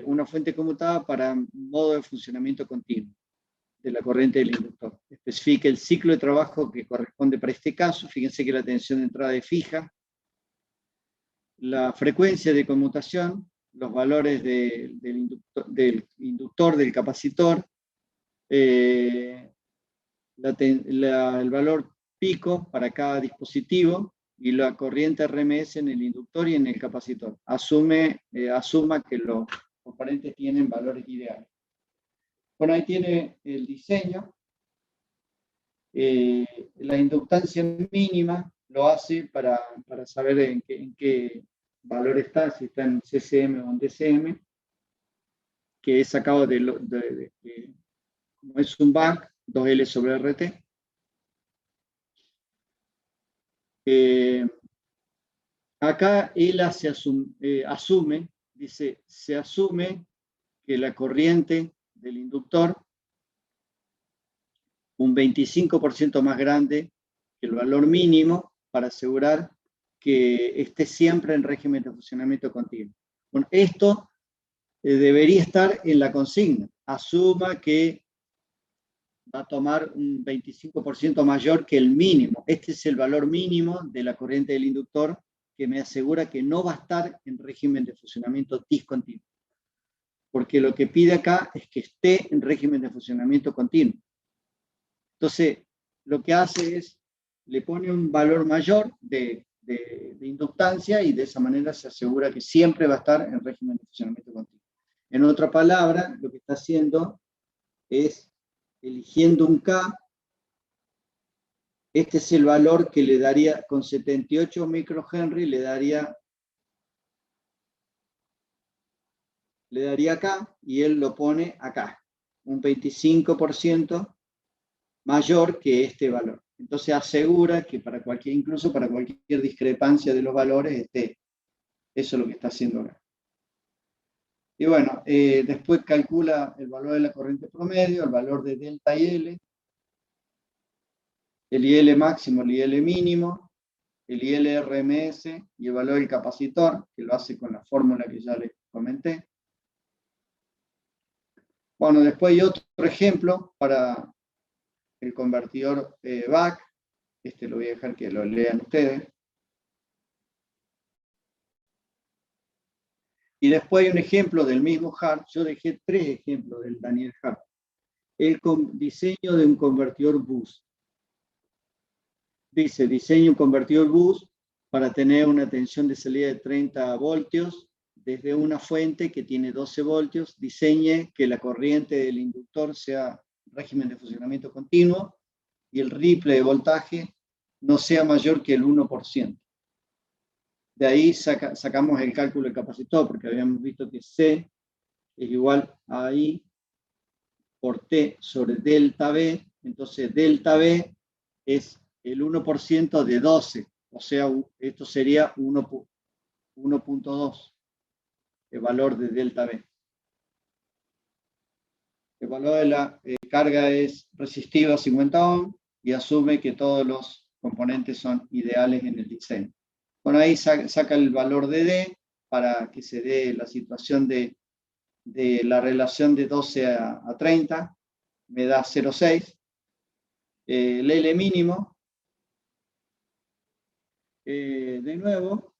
una fuente conmutada para modo de funcionamiento continuo de la corriente del inductor. Especifique el ciclo de trabajo que corresponde para este caso. Fíjense que la tensión de entrada es fija. La frecuencia de conmutación, los valores del inductor, del capacitor, el valor pico para cada dispositivo y la corriente RMS en el inductor y en el capacitor. Asuma que los componentes tienen valores ideales. Bueno, ahí tiene el diseño. La inductancia mínima lo hace para saber en qué valor está, si está en CCM o en DCM, que es sacado como es un back, 2L sobre RT. Acá él asume, dice, se asume que la corriente del inductor un 25% más grande que el valor mínimo para asegurar que esté siempre en régimen de funcionamiento continuo. Bueno, esto debería estar en la consigna. Asuma que va a tomar un 25% mayor que el mínimo. Este es el valor mínimo de la corriente del inductor que me asegura que no va a estar en régimen de funcionamiento discontinuo. Porque lo que pide acá es que esté en régimen de funcionamiento continuo. Entonces, lo que hace es, le pone un valor mayor de inductancia y de esa manera se asegura que siempre va a estar en régimen de funcionamiento continuo. En otra palabra, lo que está haciendo es eligiendo un K, este es el valor que le daría, con 78 microhenry le daría acá, y él lo pone acá, un 25% mayor que este valor. Entonces asegura que incluso para cualquier discrepancia de los valores, eso es lo que está haciendo ahora. Y bueno, después calcula el valor de la corriente promedio, el valor de delta IL, el IL máximo, el IL mínimo, el IL RMS y el valor del capacitor, que lo hace con la fórmula que ya les comenté. Bueno, después hay otro ejemplo para el convertidor BAC. Lo voy a dejar que lo lean ustedes. Y después hay un ejemplo del mismo Hart. Yo dejé 3 ejemplos del Daniel Hart. El diseño de un convertidor boost. Dice, diseño un convertidor boost para tener una tensión de salida de 30 voltios desde una fuente que tiene 12 voltios. Diseñe que la corriente del inductor sea régimen de funcionamiento continuo y el ripple de voltaje no sea mayor que el 1%. De ahí sacamos el cálculo del capacitor, porque habíamos visto que C es igual a I por T sobre delta B. Entonces, delta B es el 1% de 12. O sea, esto sería 1.2, el valor de delta B. El valor de la carga es resistiva a 50 ohms y asume que todos los componentes son ideales en el diseño. Bueno, ahí saca el valor de D para que se dé la situación de la relación de 12 a 30, me da 0,6. El L mínimo, de nuevo,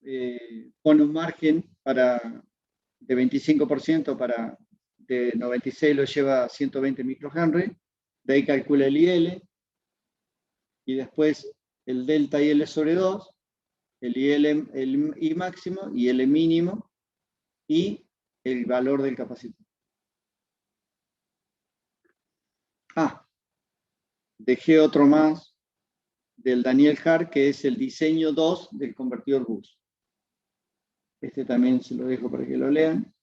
pone un margen de 25% para de 96 lo lleva a 120 microhenry, de ahí calcula el IL, y después el delta IL sobre 2, el I máximo y el mínimo, y el valor del capacitor. Dejé otro más del Daniel Hart, que es el diseño 2 del convertidor boost. También se lo dejo para que lo lean.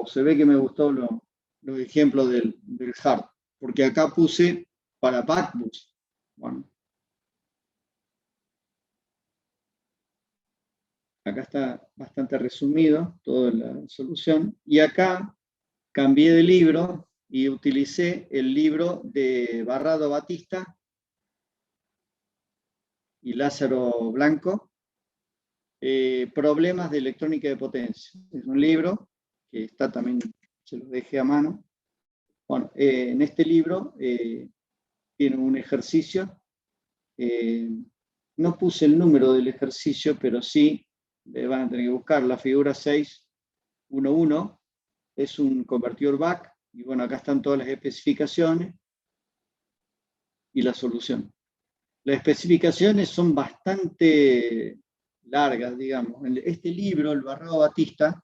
Se ve que me gustó los ejemplos del Hart, porque acá puse para back boost. Bueno, acá está bastante resumido toda la solución. Y acá cambié de libro y utilicé el libro de Barrado Batista y Lázaro Blanco, Problemas de electrónica de potencia. Es un libro que está también, se lo dejé a mano. Bueno, en este libro tiene un ejercicio. No puse el número del ejercicio, pero sí van a tener que buscar la figura 611. Es un convertidor BAC. Y bueno, acá están todas las especificaciones y la solución. Las especificaciones son bastante largas, digamos. Este libro, el Barrado Batista,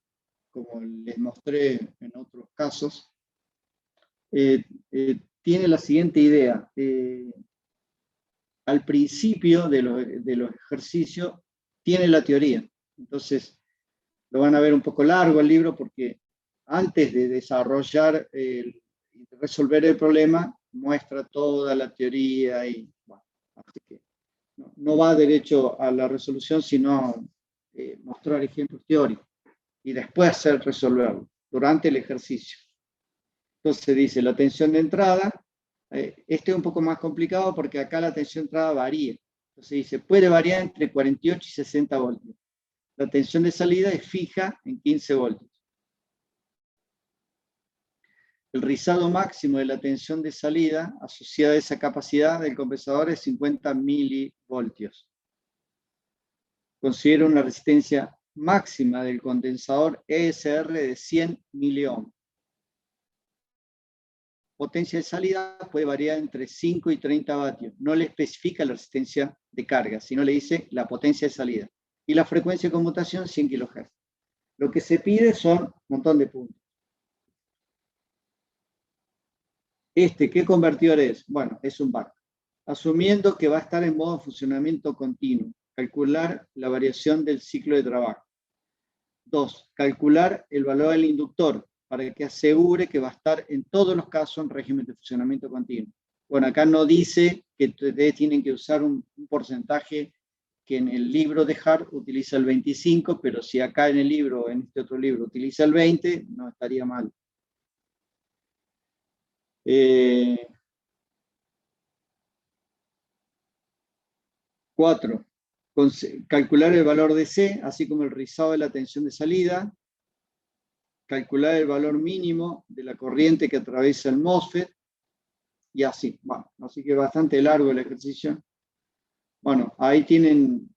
como les mostré en otros casos, tiene la siguiente idea. Al principio de los ejercicios tiene la teoría. Entonces, lo van a ver un poco largo el libro porque antes de desarrollar y resolver el problema, muestra toda la teoría y bueno, así que no va derecho a la resolución, sino mostrar ejemplos teóricos y después resolverlo durante el ejercicio. Entonces dice la tensión de entrada. Este es un poco más complicado porque acá la tensión de entrada varía. Entonces dice, puede variar entre 48 y 60 voltios. La tensión de salida es fija en 15 voltios. El rizado máximo de la tensión de salida asociada a esa capacidad del compensador es 50 milivoltios. Considera una resistencia máxima del condensador ESR de 100 miliohms. Potencia de salida puede variar entre 5 y 30 vatios. No le especifica la resistencia de carga, sino le dice la potencia de salida. Y la frecuencia de conmutación, 100 kHz. Lo que se pide son un montón de puntos. ¿Qué convertidor es? Bueno, es un BAC. Asumiendo que va a estar en modo de funcionamiento continuo, calcular la variación del ciclo de trabajo. 2. Calcular el valor del inductor para que asegure que va a estar en todos los casos en régimen de funcionamiento continuo. Bueno, acá no dice que ustedes tienen que usar un porcentaje que en el libro de Hart utiliza el 25, pero si acá en el libro, en este otro libro, utiliza el 20, no estaría mal. 4. Calcular el valor de C, así como el rizado de la tensión de salida. Calcular el valor mínimo de la corriente que atraviesa el MOSFET. Y así. Bueno, así que bastante largo el ejercicio. Bueno, ahí tienen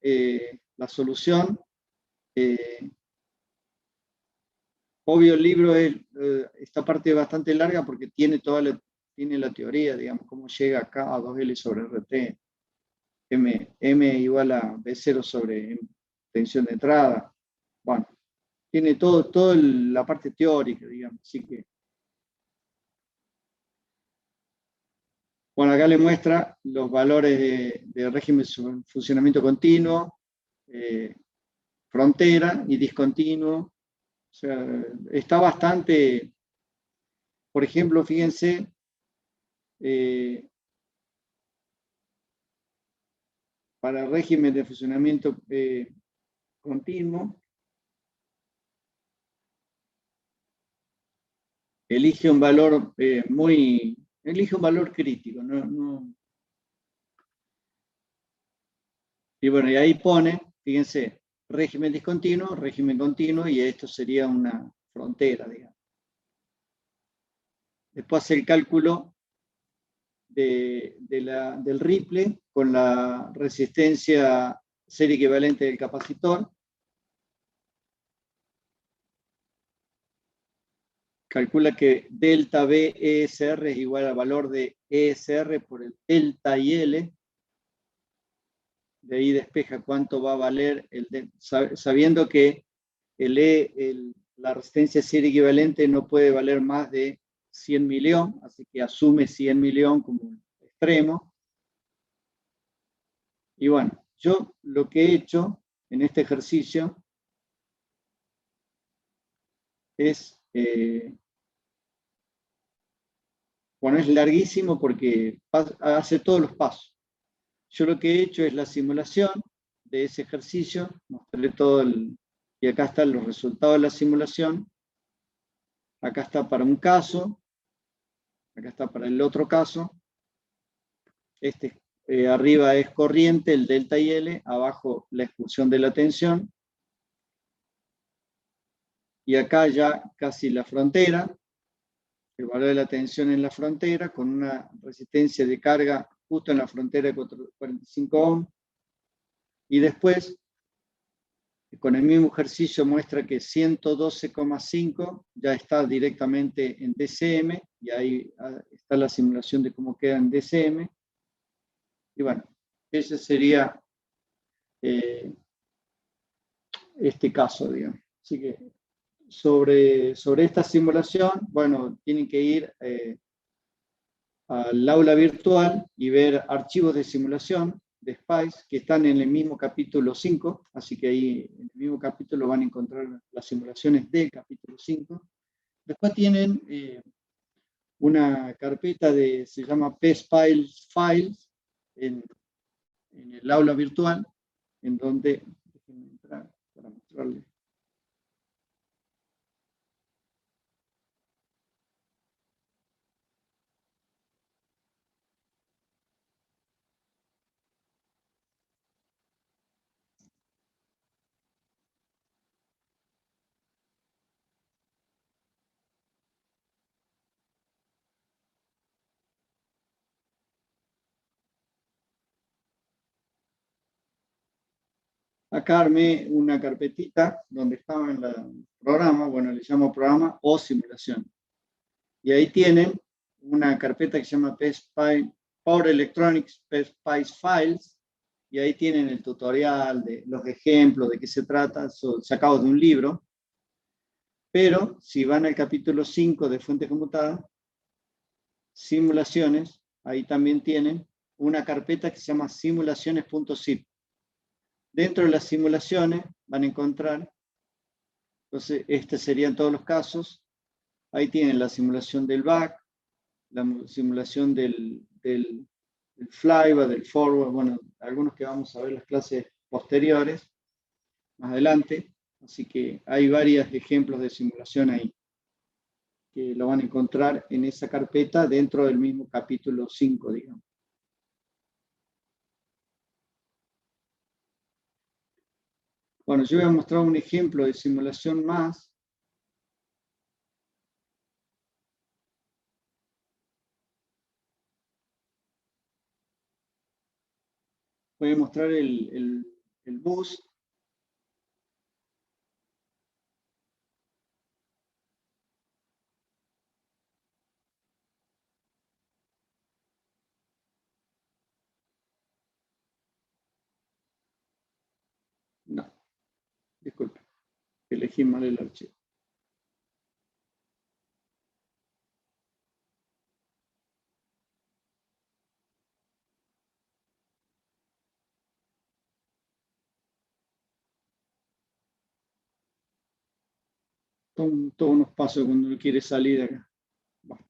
la solución. Obvio, el libro es, esta parte es bastante larga porque tiene tiene la teoría, digamos, cómo llega acá a 2L sobre RT. M igual a B0 sobre tensión de entrada. Bueno, tiene todo la parte teórica, digamos, así que. Bueno, acá le muestra los valores de régimen de funcionamiento continuo, frontera y discontinuo. O sea, está bastante, por ejemplo, fíjense, para régimen de funcionamiento continuo, elige un valor elige un valor crítico. Y bueno, y ahí pone, fíjense, régimen discontinuo, régimen continuo, y esto sería una frontera, digamos. Después hace el cálculo del ripple con la resistencia serie equivalente del capacitor. Calcula que delta B ESR es igual al valor de ESR por el delta IL. De ahí despeja cuánto va a valer, sabiendo que la resistencia serie equivalente no puede valer más de 100 millón, así que asume 100 millón como extremo. Y bueno, yo lo que he hecho en este ejercicio es, bueno, es larguísimo porque hace todos los pasos. Yo lo que he hecho es la simulación de ese ejercicio, mostré y acá están los resultados de la simulación. Acá está para un caso, acá está para el otro caso. Arriba es corriente, el delta IL, abajo la expulsión de la tensión. Y acá ya casi la frontera, el valor de la tensión en la frontera, con una resistencia de carga justo en la frontera de 45 ohms. Y después, con el mismo ejercicio muestra que 112,5 ya está directamente en DCM, y ahí está la simulación de cómo queda en DCM. Y bueno, ese sería este caso, digamos. Así que sobre esta simulación, bueno, tienen que ir al aula virtual y ver archivos de simulación de SPICE que están en el mismo capítulo 5, así que ahí en el mismo capítulo van a encontrar las simulaciones del capítulo 5. Después tienen una carpeta se llama PSPICE Files en el aula virtual, en donde, déjenme entrar para mostrarles. Acá armé una carpetita donde estaba en el programa, bueno, le llamo programa o simulación. Y ahí tienen una carpeta que se llama Power Electronics PSPICE Files, y ahí tienen el tutorial de los ejemplos de qué se trata, sacados de un libro. Pero si van al capítulo 5 de fuentes conmutadas, simulaciones, ahí también tienen una carpeta que se llama simulaciones.zip. Dentro de las simulaciones van a encontrar, entonces, estos serían todos los casos. Ahí tienen la simulación del back, la simulación del flyback, del forward, bueno, algunos que vamos a ver en las clases posteriores, más adelante. Así que hay varios ejemplos de simulación ahí, que lo van a encontrar en esa carpeta dentro del mismo capítulo 5, digamos. Bueno, yo voy a mostrar un ejemplo de simulación más. Voy a mostrar el bus. No, disculpe, elegí mal el archivo. Son todos unos pasos cuando uno quiere salir de acá. Bueno.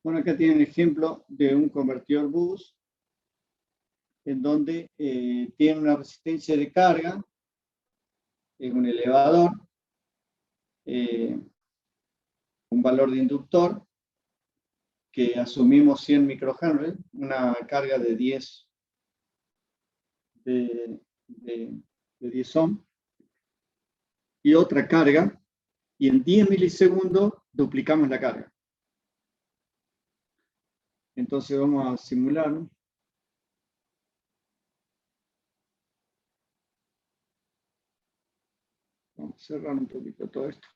Bueno, acá tienen ejemplo de un convertidor bus en donde tiene una resistencia de carga en un elevador, un valor de inductor que asumimos 100 microhenry, una carga de 10 de 10 ohm, y otra carga, y en 10 milisegundos duplicamos la carga. Entonces vamos a simularlo. Vamos a cerrar un poquito todo esto.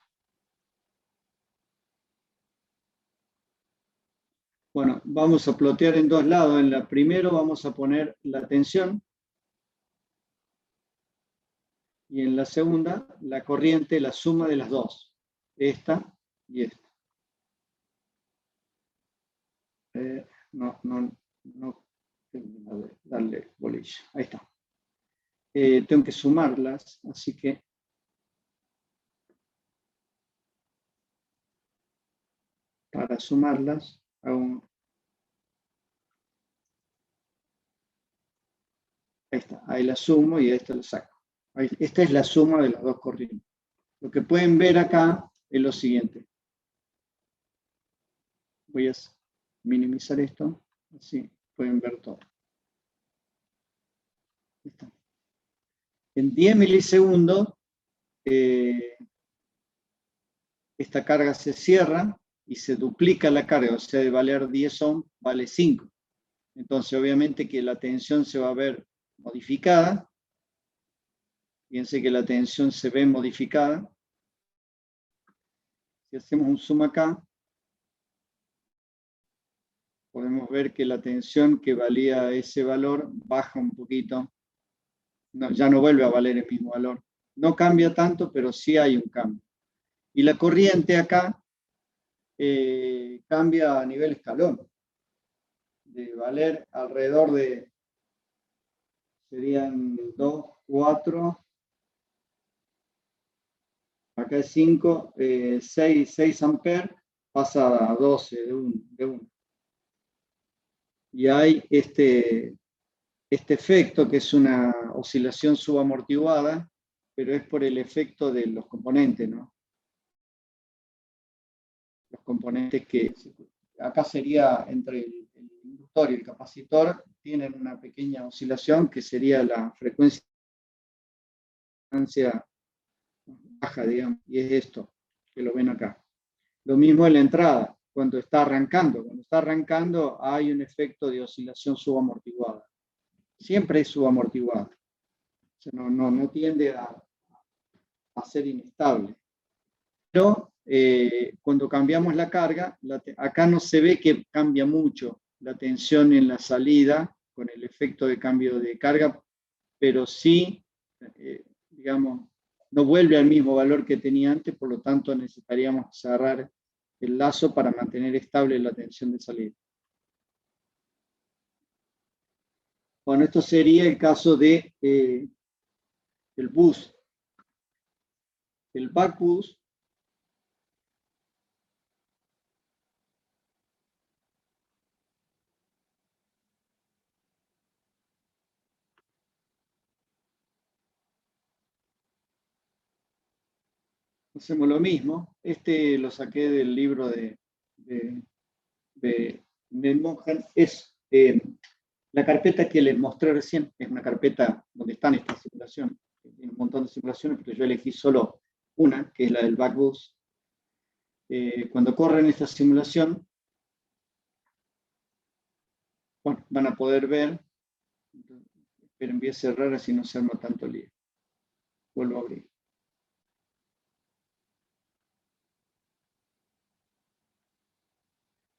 Bueno, vamos a plotear en dos lados. En la primero vamos a poner la tensión y en la segunda la corriente, la suma de las dos, esta y esta. No darle bolilla. Ahí está. Tengo que sumarlas, así que para sumarlas hago ahí está, ahí la sumo y esta la saco. Esta es la suma de las dos corrientes. Lo que pueden ver acá es lo siguiente. Voy a minimizar esto, así pueden ver todo. Ahí está. En 10 milisegundos, esta carga se cierra y se duplica la carga, o sea, de valer 10 ohm, vale 5. Entonces, obviamente que la tensión se va a ver modificada. Fíjense que la tensión se ve modificada. Si hacemos un zoom acá, podemos ver que la tensión que valía ese valor baja un poquito. No, ya no vuelve a valer el mismo valor. No cambia tanto, pero sí hay un cambio. Y la corriente acá cambia a nivel escalón. De valer alrededor de, serían 2, 4, acá es 5, 6 amperes, pasa a 12 de 1. Y hay este efecto que es una oscilación subamortiguada, pero es por el efecto de los componentes, ¿no? Los componentes que acá sería entre el inductor inductor y el capacitor tienen una pequeña oscilación que sería la frecuencia baja, digamos, y es esto, que lo ven acá. Lo mismo en la entrada, cuando está arrancando hay un efecto de oscilación subamortiguada. Siempre es subamortiguada. O sea, no tiende a ser inestable. Pero cuando cambiamos la carga, acá no se ve que cambia mucho la tensión en la salida con el efecto de cambio de carga, pero sí, digamos, no vuelve al mismo valor que tenía antes, por lo tanto necesitaríamos cerrar el lazo para mantener estable la tensión de salida. Bueno, esto sería el caso de el bus. El back bus hacemos lo mismo. Este lo saqué del libro de Mohan. Es la carpeta que les mostré recién. Es una carpeta donde están estas simulaciones. Tiene un montón de simulaciones, pero yo elegí solo una, que es la del backbus. Cuando corren esta simulación, bueno, van a poder ver. Pero voy a cerrar así no se arma tanto lío. Vuelvo a abrir.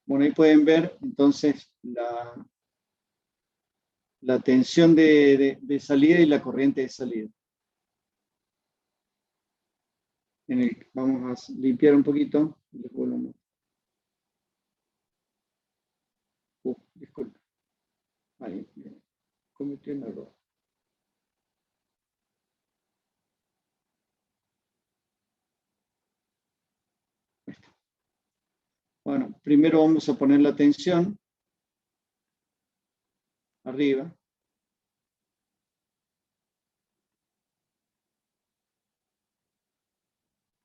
Bueno, ahí pueden ver entonces la tensión de salida y la corriente de salida. Vamos a limpiar un poquito. Les vuelvo a mostrar. Disculpe. Ahí, cometí un error. Bueno, primero vamos a poner la tensión arriba.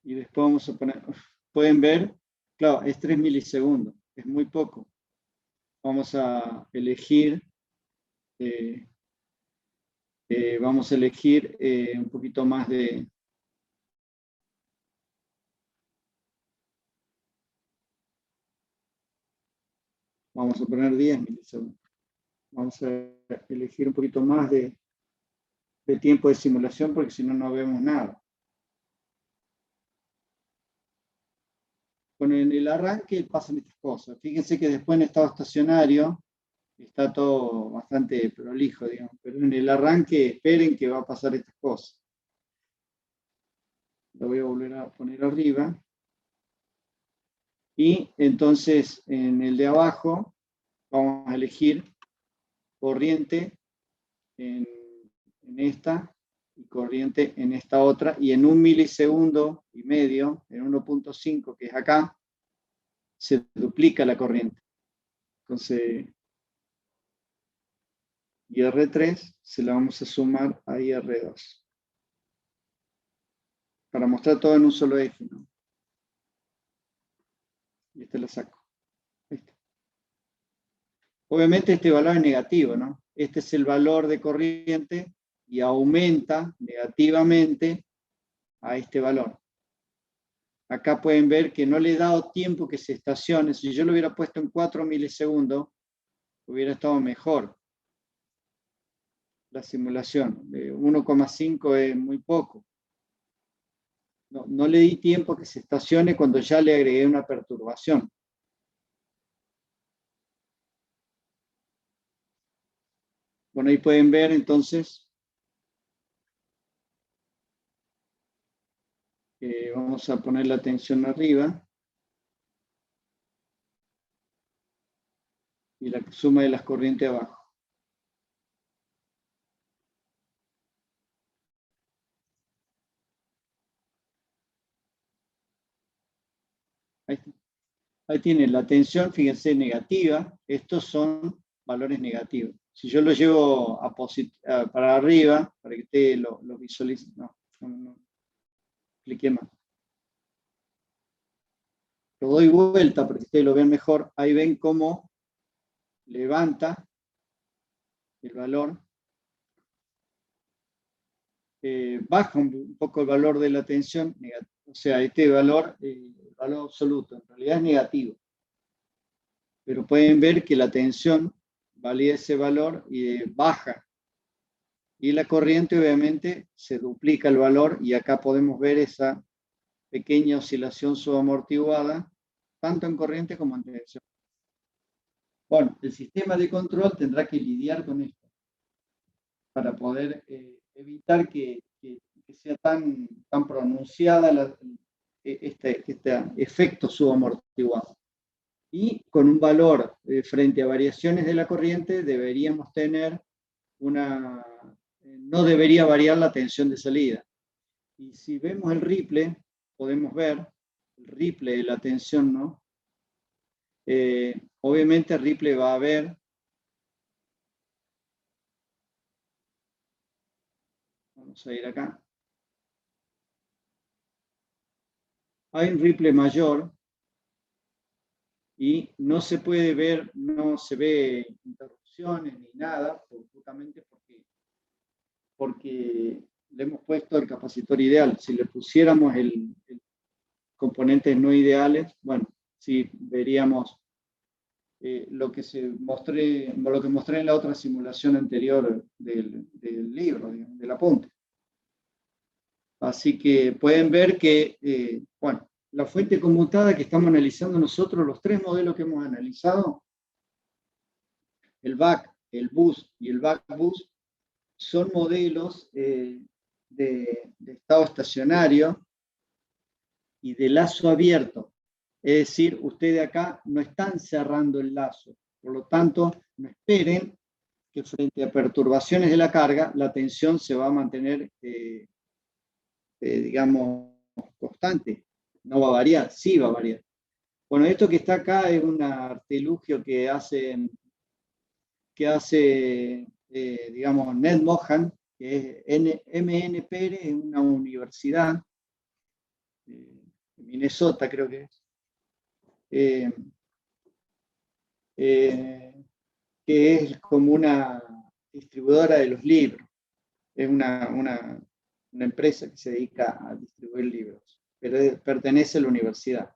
Y después vamos a poner, pueden ver, claro, es 3 milisegundos, es muy poco. Vamos a elegir, un poquito más de, vamos a poner 10 milisegundos. Vamos a elegir un poquito más de tiempo de simulación porque si no, no vemos nada. Bueno, en el arranque pasan estas cosas. Fíjense que después en estado estacionario está todo bastante prolijo, digamos, pero en el arranque esperen que va a pasar estas cosas. Lo voy a volver a poner arriba. Y entonces en el de abajo vamos a elegir corriente en esta y corriente en esta otra, y en 1,5 milisegundos, en 1.5, que es acá, se duplica la corriente. Entonces, IR3 se la vamos a sumar a IR2. Para mostrar todo en un solo eje, ¿no? Y este lo saco. Obviamente este valor es negativo, ¿no? Este es el valor de corriente y aumenta negativamente a este valor. Acá pueden ver que no le he dado tiempo que se estacione. Si yo lo hubiera puesto en 4 milisegundos, hubiera estado mejor la simulación. 1,5 es muy poco. No le di tiempo que se estacione cuando ya le agregué una perturbación. Bueno, ahí pueden ver entonces, vamos a poner la tensión arriba y la suma de las corrientes abajo. Ahí tienen la tensión, fíjense, negativa. Estos son valores negativos. Si yo lo llevo para arriba, para que ustedes lo visualicen, no. Cliqué más. Lo doy vuelta para que ustedes lo vean mejor. Ahí ven cómo levanta el valor, baja un poco el valor de la tensión, o sea, este valor, el valor absoluto, en realidad es negativo. Pero pueden ver que la tensión valía ese valor y baja. Y la corriente obviamente se duplica el valor y acá podemos ver esa pequeña oscilación subamortiguada, tanto en corriente como en tensión. Bueno, el sistema de control tendrá que lidiar con esto para poder evitar que sea tan pronunciada este efecto subamortiguado. Y con un valor frente a variaciones de la corriente deberíamos tener no debería variar la tensión de salida. Y si vemos el ripple, podemos ver el ripple de la tensión, ¿no? Obviamente el ripple va a haber, vamos a ir acá, hay un ripple mayor y no se puede ver, no se ve interrupciones ni nada, justamente porque le hemos puesto el capacitor ideal. Si le pusiéramos el componentes no ideales, bueno, sí veríamos lo que mostré en la otra simulación anterior del libro, digamos, del apunte. Así que pueden ver que, bueno, la fuente conmutada que estamos analizando nosotros, los tres modelos que hemos analizado, el back, el bus y el back bus, son modelos de estado estacionario y de lazo abierto. Es decir, ustedes acá no están cerrando el lazo. Por lo tanto, no esperen que frente a perturbaciones de la carga, la tensión se va a mantener, digamos, constante. No va a variar, sí va a variar. Bueno, esto que está acá es un artilugio que hace digamos, Ned Mohan, que es MN Pérez, en una universidad de Minnesota, creo que es. Que es como una distribuidora de los libros. Es una empresa que se dedica a distribuir libros, pero pertenece a la universidad.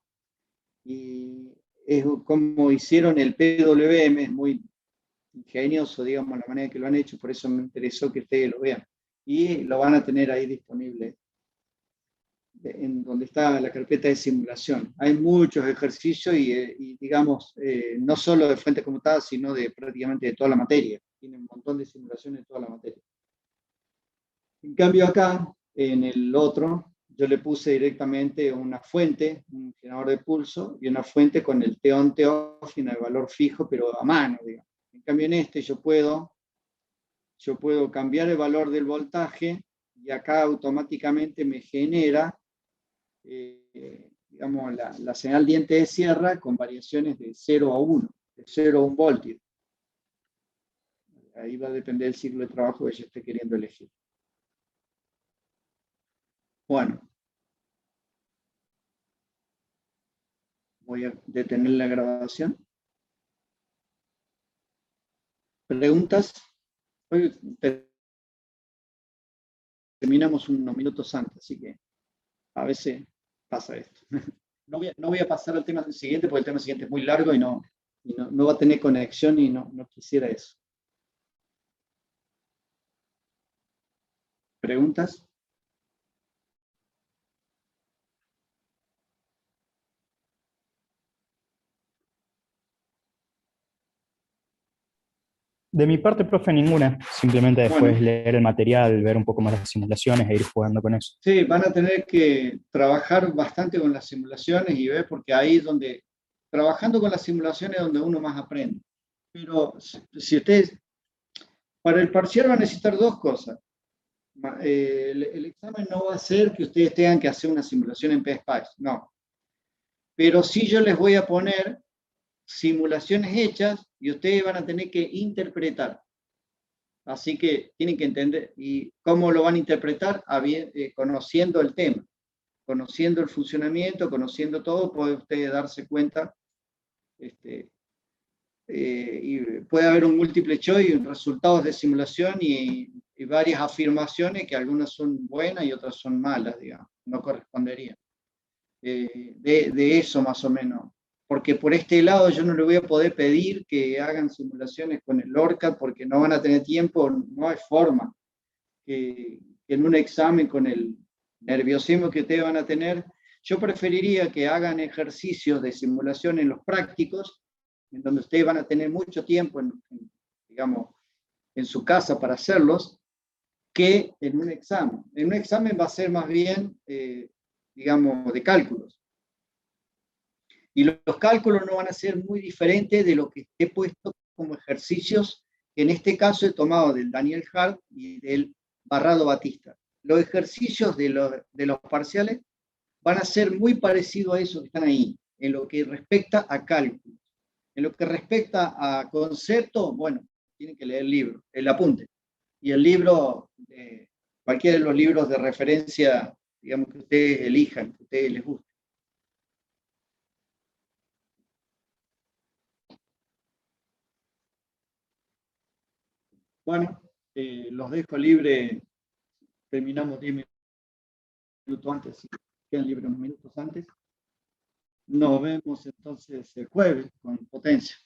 Y es como hicieron el PWM, es muy ingenioso, digamos, la manera que lo han hecho, por eso me interesó que ustedes lo vean. Y lo van a tener ahí disponible en donde está la carpeta de simulación. Hay muchos ejercicios y digamos, no solo de fuentes conmutadas, sino de prácticamente de toda la materia. Tiene un montón de simulaciones de toda la materia. En cambio acá, en el otro, yo le puse directamente una fuente, un generador de pulso, y una fuente con el T-on, T-off, de valor fijo, pero a mano, digamos. En cambio en este yo puedo cambiar el valor del voltaje y acá automáticamente me genera digamos, la señal diente de sierra con variaciones de 0 a 1, de 0 a 1 voltio. Ahí va a depender del ciclo de trabajo que yo esté queriendo elegir. Bueno, voy a detener la grabación. ¿Preguntas? Hoy terminamos unos minutos antes, así que a veces pasa esto. No voy a pasar al tema siguiente, porque el tema siguiente es muy largo y no va a tener conexión y no quisiera eso. ¿Preguntas? De mi parte, profe, ninguna. Simplemente después Bueno, leer el material, ver un poco más las simulaciones e ir jugando con eso. sí, van a tener que trabajar bastante con las simulaciones y ver, porque ahí es donde, trabajando con las simulaciones es donde uno más aprende. Pero si ustedes, para el parcial van a necesitar dos cosas. El examen no va a ser que ustedes tengan que hacer una simulación en PSPICE, no. Pero sí yo les voy a poner simulaciones hechas y ustedes van a tener que interpretar. Así que tienen que entender, ¿y cómo lo van a interpretar? Conociendo el tema, conociendo el funcionamiento, conociendo todo, puede usted darse cuenta y puede haber un múltiple choice, resultados de simulación y varias afirmaciones que algunas son buenas y otras son malas, digamos, no corresponderían. De eso más o menos. Porque por este lado yo no le voy a poder pedir que hagan simulaciones con el ORCAD porque no van a tener tiempo, no hay forma. Que en un examen con el nerviosismo que ustedes van a tener, yo preferiría que hagan ejercicios de simulación en los prácticos, en donde ustedes van a tener mucho tiempo, digamos, en su casa para hacerlos, que en un examen. En un examen va a ser más bien, digamos, de cálculos. Y los cálculos no van a ser muy diferentes de lo que he puesto como ejercicios, que en este caso he tomado del Daniel Hart y del Barrado Batista. Los ejercicios de los parciales van a ser muy parecidos a esos que están ahí, en lo que respecta a cálculos. En lo que respecta a conceptos, bueno, tienen que leer el libro, el apunte. Y el libro, cualquiera de los libros de referencia, digamos, que ustedes elijan, que a ustedes les guste. Bueno, los dejo libre, terminamos 10 minutos antes, si quedan libres unos minutos antes. Nos vemos entonces el jueves con Potencia.